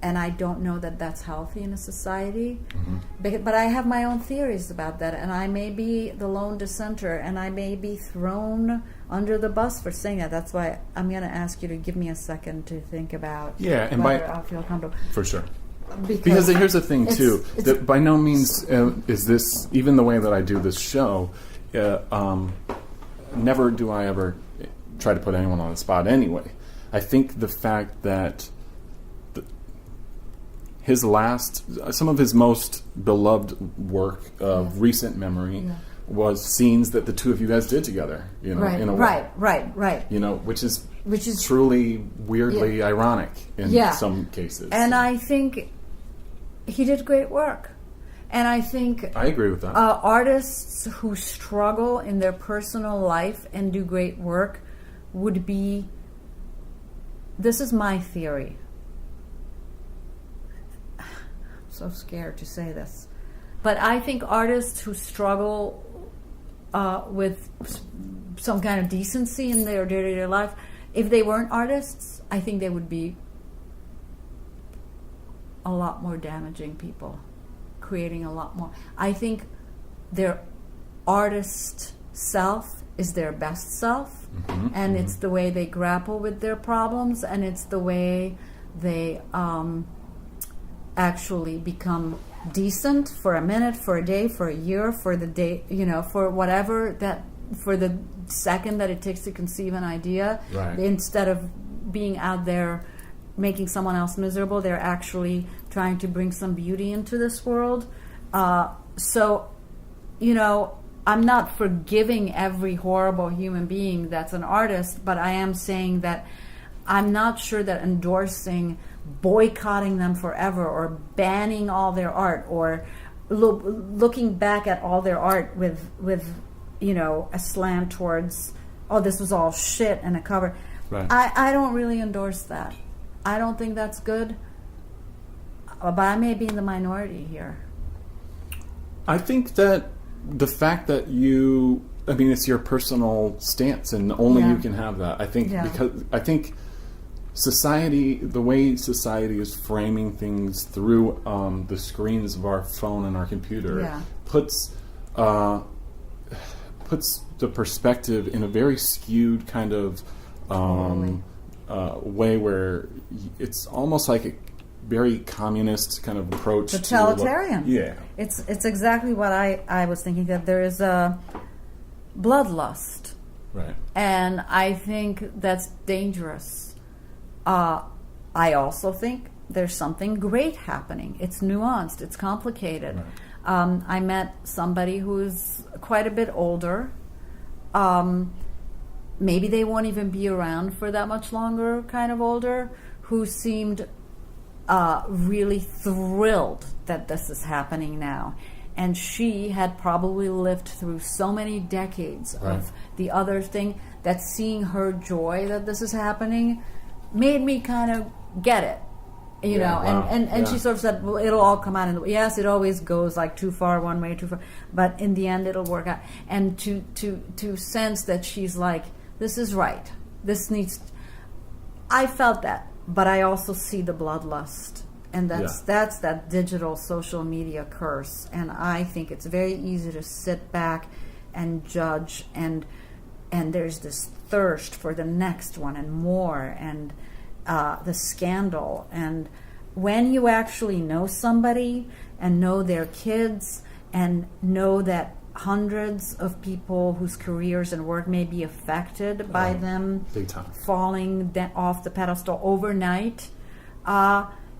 and I don't know that that's healthy in a society. Mm-hmm. But I have my own theories about that, and I may be the lone dissenter, and I may be thrown under the bus for saying that. That's why I'm going to ask you to give me a second to think about whether I'll feel comfortable. For sure. Because here's the thing, too, that by no means is this, even the way that I do this show, never do I ever try to put anyone on the spot anyway. I think the fact that some of his most beloved work of recent memory was scenes that the two of you guys did together, you know, in a way. Right. You know, which is truly weirdly ironic in some cases. And I think he did great work. And I think I agree with that. Artists who struggle in their personal life and do great work would be, this is my theory. I'm so scared to say this. But I think artists who struggle with some kind of decency in their day-to-day life, if they weren't artists, I think they would be a lot more damaging people, creating a lot more. I think their artist self is their best self, and it's the way they grapple with their problems, and it's the way they actually become decent for a minute, for a day, for a year, for the day, you know, for whatever that, for the second that it takes to conceive an idea. Right. Instead of being out there making someone else miserable, they're actually trying to bring some beauty into this world. So, you know, I'm not forgiving every horrible human being that's an artist, but I am saying that I'm not sure that endorsing boycotting them forever or banning all their art or looking back at all their art with you know, a slant towards, oh, this was all shit and a cover. Right. I don't really endorse that. I don't think that's good, but I may be in the minority here. I think that the fact that it's your personal stance, and only you can have that. I think because I think society, the way society is framing things through the screens of our phone and our computer, puts the perspective in a very skewed kind of way where it's almost like a very communist kind of approach. Totalitarian. Yeah. It's exactly what I was thinking, that there is a bloodlust. Right. And I think that's dangerous. I also think there's something great happening. It's nuanced. It's complicated. Right. I met somebody who's quite a bit older. Maybe they won't even be around for that much longer, kind of older, who seemed really thrilled that this is happening now. And she had probably lived through so many decades of the other thing that seeing her joy that this is happening made me kind of get it. You know, and she sort of said, well, it'll all come out. And yes, it always goes like too far one way, too far. But in the end, it'll work out. And to sense that she's like, this is right. This needs... I felt that. But I also see the bloodlust. And that's that digital social media curse. And I think it's very easy to sit back and judge. And there's this thirst for the next one and more. And... the scandal. And when you actually know somebody and know their kids and know that hundreds of people whose careers and work may be affected by them big time falling off the pedestal overnight,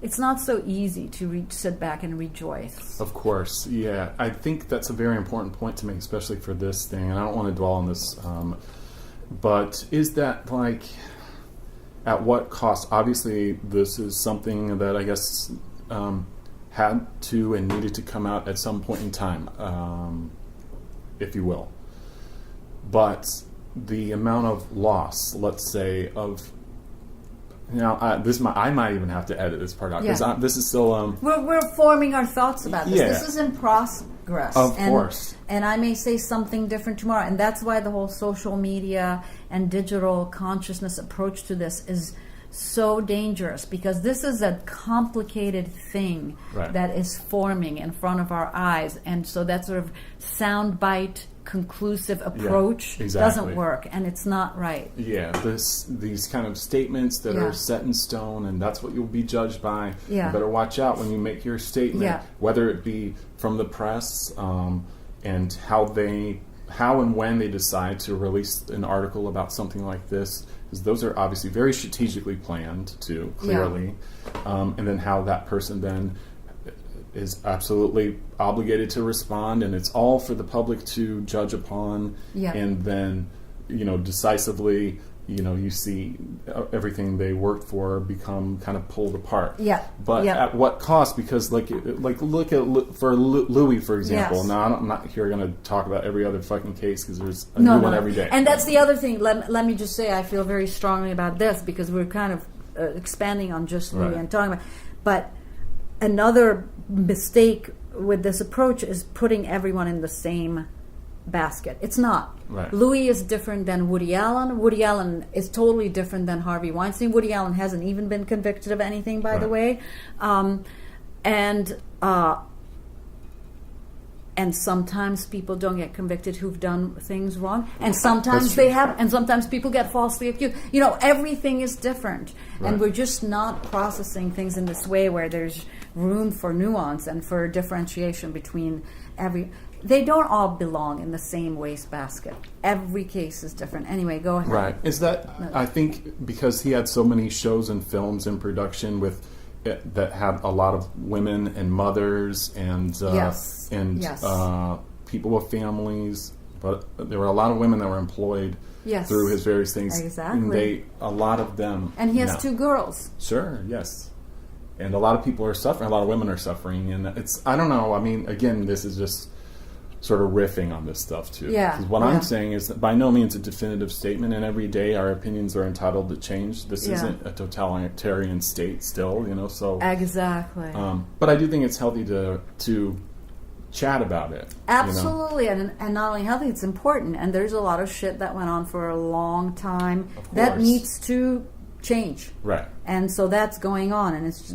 it's not so easy to sit back and rejoice. Of course, yeah. I think that's a very important point to make, especially for this thing, and I don't want to dwell on this, but is that like... At what cost? Obviously, this is something that I guess had to and needed to come out at some point in time, if you will. But the amount of loss, let's say, of... Now, I might even have to edit this part out, because this is still... We're forming our thoughts about this. Yeah. This is in progress. Of course. And I may say something different tomorrow. And that's why the whole social media and digital consciousness approach to this is so dangerous, because this is a complicated thing that is forming in front of our eyes. And so that sort of soundbite conclusive approach doesn't work, and it's not right. Yeah, these kind of statements that are set in stone, and that's what you'll be judged by. You better watch out when you make your statement, whether it be from the press, and how and when they decide to release an article about something like this, because those are obviously very strategically planned too, clearly, and then how that person then is absolutely obligated to respond, and it's all for the public to judge upon, and then, decisively, you see everything they worked for become kind of pulled apart. But at what cost? Because look at for Louis, for example. Now I'm not here going to talk about every other fucking case, because there's a new one every day. And that's the other thing. Let me just say, I feel very strongly about this, because we're kind of expanding on just Louis and talking about, but another mistake with this approach is putting everyone in the same basket. It's not. Louis is different than Woody Allen. Woody Allen is totally different than Harvey Weinstein. Woody Allen hasn't even been convicted of anything, by the way. And sometimes people don't get convicted who've done things wrong, and sometimes they have, and sometimes people get falsely accused. Everything is different, and we're just not processing things in this way where there's room for nuance and for differentiation between they don't all belong in the same wastebasket. Every case is different. Anyway, go ahead. Is that, I think, because he had so many shows and films in production with that had a lot of women and mothers and people with families, but there were a lot of women that were employed through his various things. Exactly. And a lot of them... And he has 2 girls. Sure, yes. And a lot of people are suffering, a lot of women are suffering, and it's, I don't know, I mean, again, this is just sort of riffing on this stuff too. Because what I'm saying is that by no means a definitive statement, and every day our opinions are entitled to change. This isn't a totalitarian state still, so... Exactly. But I do think it's healthy to chat about it. Absolutely, and not only healthy, it's important. And there's a lot of shit that went on for a long time that needs to change. And so that's going on, and it's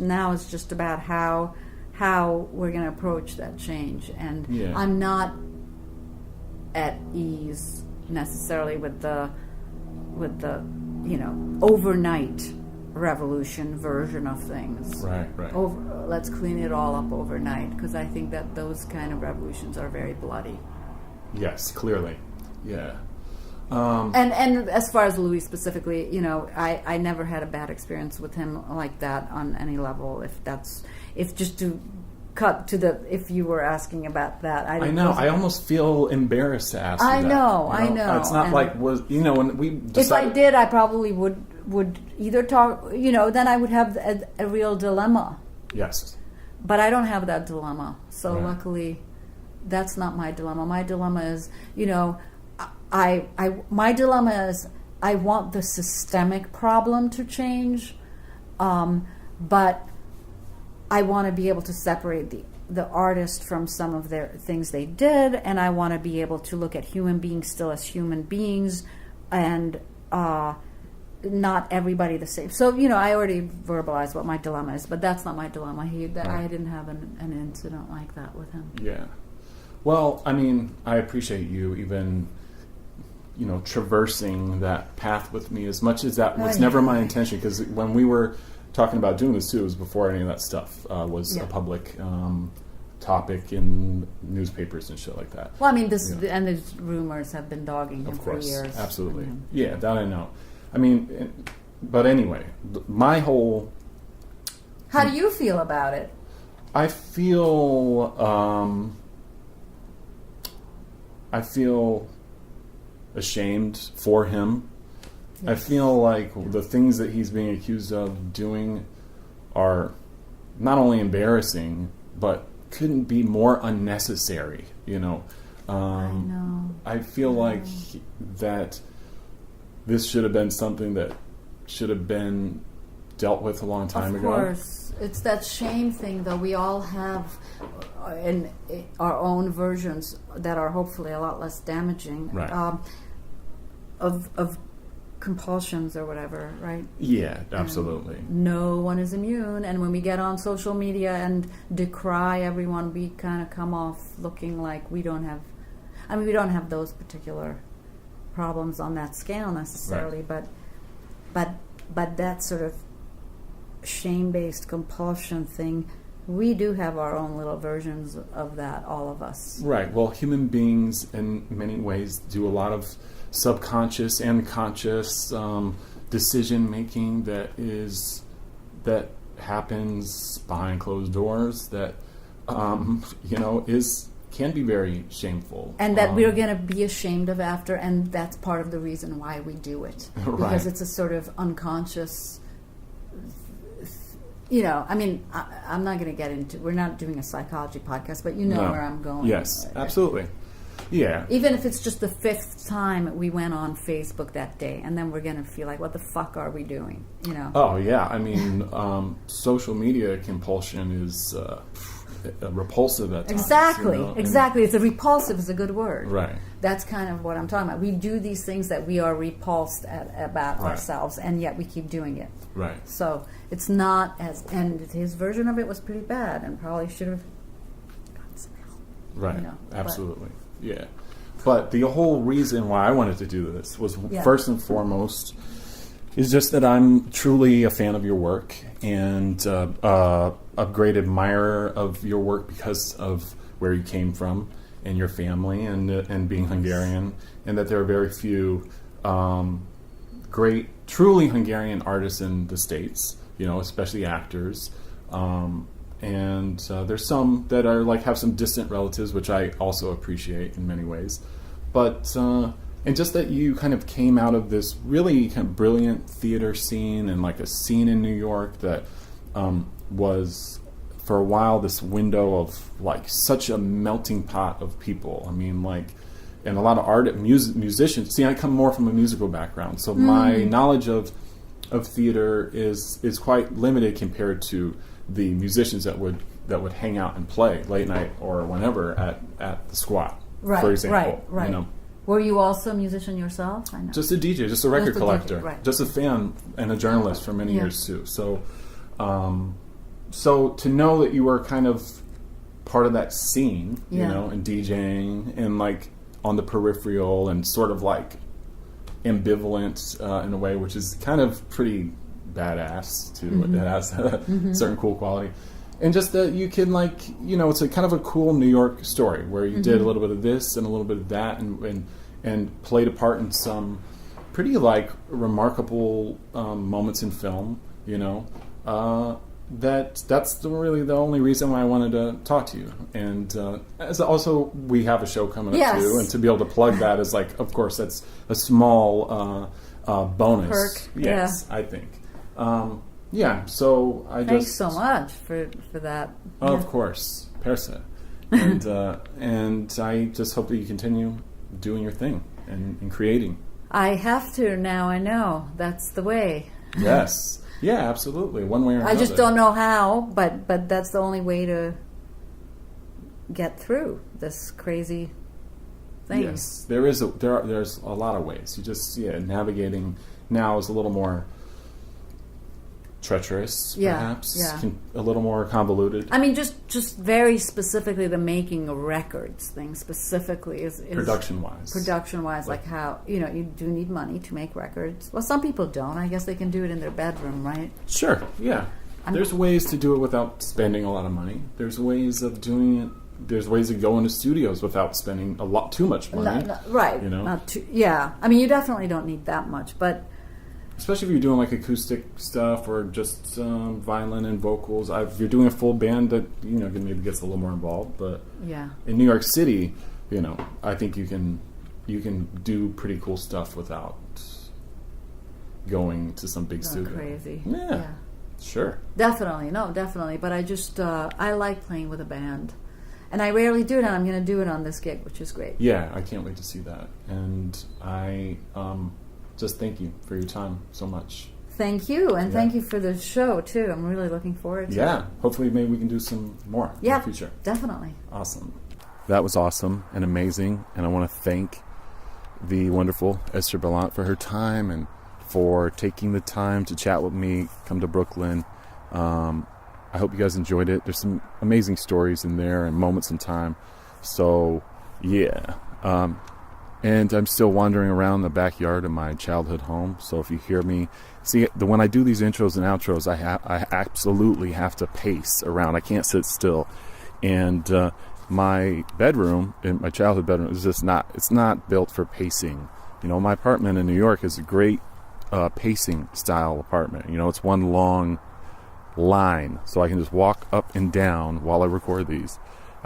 just about how we're going to approach that change. And I'm not at ease necessarily with the overnight revolution version of things. Let's clean it all up overnight, because I think that those kind of revolutions are very bloody. Yes, clearly. Yeah. And as far as Louis specifically, you know, I never had a bad experience with him like that on any level. If just to cut to if you were asking about that, I know. I almost feel embarrassed to ask. I you that, know. you know. I know. It's not like when we decided, if I did, I probably would either talk. You know, then I would have a real dilemma. Yes. But I don't have that dilemma. So right. Luckily, that's not my dilemma. My dilemma is, you know, my dilemma is I want the systemic problem to change, but I want to be able to separate the artist from some of their things they did, and I want to be able to look at human beings still as human beings, and not everybody the same. So, you know, I already verbalized what my dilemma is, but that's not my dilemma. Right. I didn't have an incident like that with him. Yeah. Well, I mean, I appreciate you even, you know, traversing that path with me, as much as that was never my intention, because when we were talking about doing this too, it was before any of that stuff was a public topic in newspapers and shit like that. Well, I mean, and these rumors have been dogging him for years. Absolutely. I mean, yeah, that I know. I mean, but anyway, my whole... How do you feel about it? I feel ashamed for him. Yes. I feel like the things that he's being accused of doing are not only embarrassing, but couldn't be more unnecessary, you know. I know. I feel like that this should have been something that should have been dealt with a long time ago. Of course. It's that shame thing, though. We all have in our own versions that are hopefully a lot less damaging, right. Of compulsions or whatever, right? Yeah, absolutely. And no one is immune, and when we get on social media and decry everyone, we kind of come off looking like we don't have... I mean, we don't have those particular problems on that scale necessarily, right. but that sort of shame-based compulsion thing, we do have our own little versions of that, all of us. Right. Well, human beings in many ways do a lot of subconscious and conscious decision-making that happens behind closed doors that, can be very shameful. And that we're going to be ashamed of after, and that's part of the reason why we do it. Right. Because it's a sort of unconscious... You know, I mean, I'm not going to get into... We're not doing a psychology podcast, but you know where I'm going. Yes, absolutely. Yeah. Even if it's just the 5th time we went on Facebook that day, and then we're going to feel like, what the fuck are we doing? You know? Oh, yeah. I mean, social media compulsion is repulsive at times. Exactly. You know? Exactly. It's repulsive is a good word. Right. That's kind of what I'm talking about. We do these things that we are repulsed about ourselves, and yet we keep doing it. Right. So it's not as... And his version of it was pretty bad, and probably should have gotten some help. Right. You know? Absolutely. Yeah. But the whole reason why I wanted to do this was first and foremost is just that I'm truly a fan of your work and a great admirer of your work because of where you came from and your family and being Hungarian, and that there are very few great, truly Hungarian artists in the States, you know, especially actors. And there's some that are have some distant relatives, which I also appreciate in many ways. But and just that you kind of came out of this really kind of brilliant theater scene and a scene in New York that was for a while this window of such a melting pot of people. I mean, and a lot of musicians. See, I come more from a musical background, so my knowledge of theater is quite limited compared to the musicians that would hang out and play late night or whenever at the Squat, for example. Right. You know? Were you also a musician yourself? I know. Just a DJ, just a record collector, right. Just a fan and a journalist for many years too. So, so to know that you were kind of part of that scene, you know, and DJing and on the peripheral and sort of ambivalent in a way, which is kind of pretty badass too. Mm-hmm. It has a certain cool quality, and just that you can it's a kind of a cool New York story where you did a little bit of this and a little bit of that, and and played a part in some pretty like remarkable moments in film. You know, that's really the only reason why I wanted to talk to you. And as also we have a show coming up too, and to be able to plug that is like, of course, that's a small bonus. Perk. Yes, I think. Yeah, so Thanks so much for that. Of course, Persa. And I just hope that you continue doing your thing and creating. I have to now. I know that's the way. Yes. Yeah, absolutely. One way or another. I just don't know how, but that's the only way to get through this crazy thing. Yes, there's a lot of ways. You just navigating now is a little more treacherous, perhaps. Yeah. A little more convoluted. I mean, just very specifically, the making of records thing specifically is production-wise, like how, you know, you do need money to make records. Well, some people don't. I guess they can do it in their bedroom, right? Sure, yeah. There's ways to do it without spending a lot of money. There's ways of doing it. There's ways to go into studios without spending too much money. Right. You know? Not too, yeah. I mean, you definitely don't need that much, but... Especially if you're doing like acoustic stuff or just violin and vocals. If you're doing a full band, that, you know, maybe gets a little more involved. But in New York City, you know, I think you can do pretty cool stuff without going to some big studio. Crazy. Yeah. Sure. Definitely. But I just I like playing with a band, and I rarely do it. And I'm going to do it on this gig, which is great. Yeah, I can't wait to see that. And I just thank you for your time so much. Thank you, and thank you for the show, too. I'm really looking forward to it. Yeah, hopefully maybe we can do some more in the future. Definitely. Awesome. That was awesome and amazing, and I want to thank the wonderful Eszter Balint for her time and for taking the time to chat with me, come to Brooklyn. I hope you guys enjoyed it. There's some amazing stories in there and moments in time. So, yeah. And I'm still wandering around the backyard of my childhood home. So if you hear me, when I do these intros and outros, I absolutely have to pace around. I can't sit still. And my bedroom, in my childhood bedroom, is just it's not built for pacing. You know, my apartment in New York is a great pacing style apartment. You know, it's one long line, so I can just walk up and down while I record these.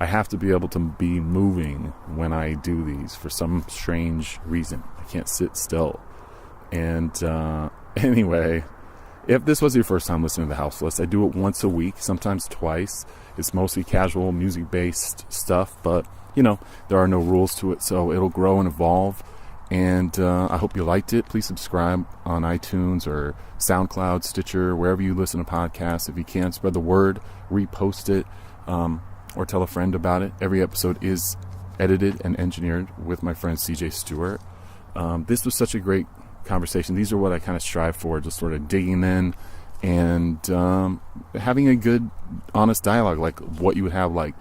I have to be able to be moving when I do these for some strange reason. I can't sit still. And anyway, if this was your first time listening to the House List, I do it once a week, sometimes twice. It's mostly casual, music-based stuff, but, you know, there are no rules to it, so it'll grow and evolve. And I hope you liked it. Please subscribe on iTunes or SoundCloud, Stitcher, wherever you listen to podcasts. If you can, spread the word, repost it. Or tell a friend about it. Every episode is edited and engineered with my friend CJ Stewart. This was such a great conversation. These are what I kind of strive for, just sort of digging in and having a good, honest dialogue, like what you would have like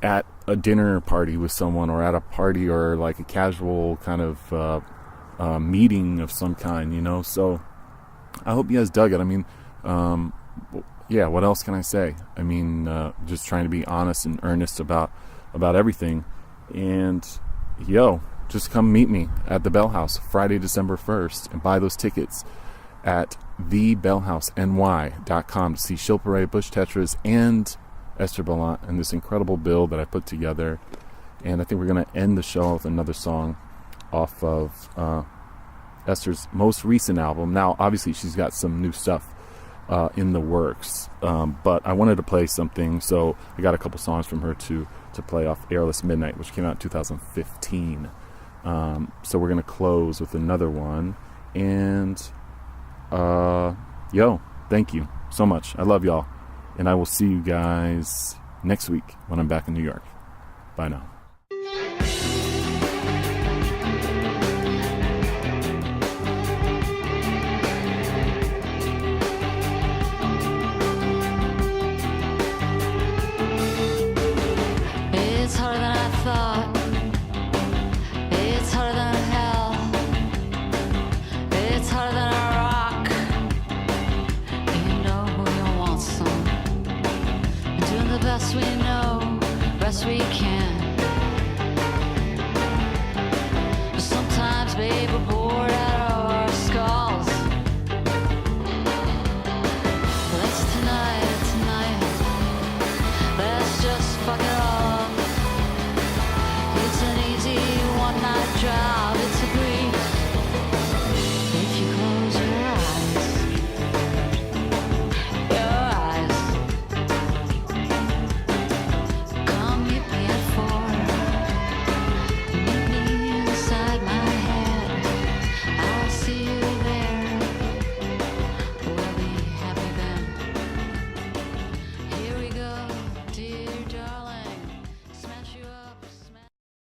at a dinner party with someone, or at a party, or like a casual kind of meeting of some kind, you know. So I hope you guys dug it. I mean, yeah, what else can I say? I mean, just trying to be honest and earnest about everything. And, just come meet me at the Bell House Friday, December 1st, and buy those tickets at thebellhouseny.com to see Shilpa Ray, Bush Tetras, and Eszter Balint and this incredible bill that I put together. And I think we're going to end the show with another song off of Esther's most recent album. Now, obviously, she's got some new stuff in the works, but I wanted to play something, so I got a couple songs from her to play off Airless Midnight, which came out in 2015. So we're gonna close with another one, and thank you so much. I love y'all, and I will see you guys next week when I'm back in New York. Bye now. Best we know, best we can. But baby boy.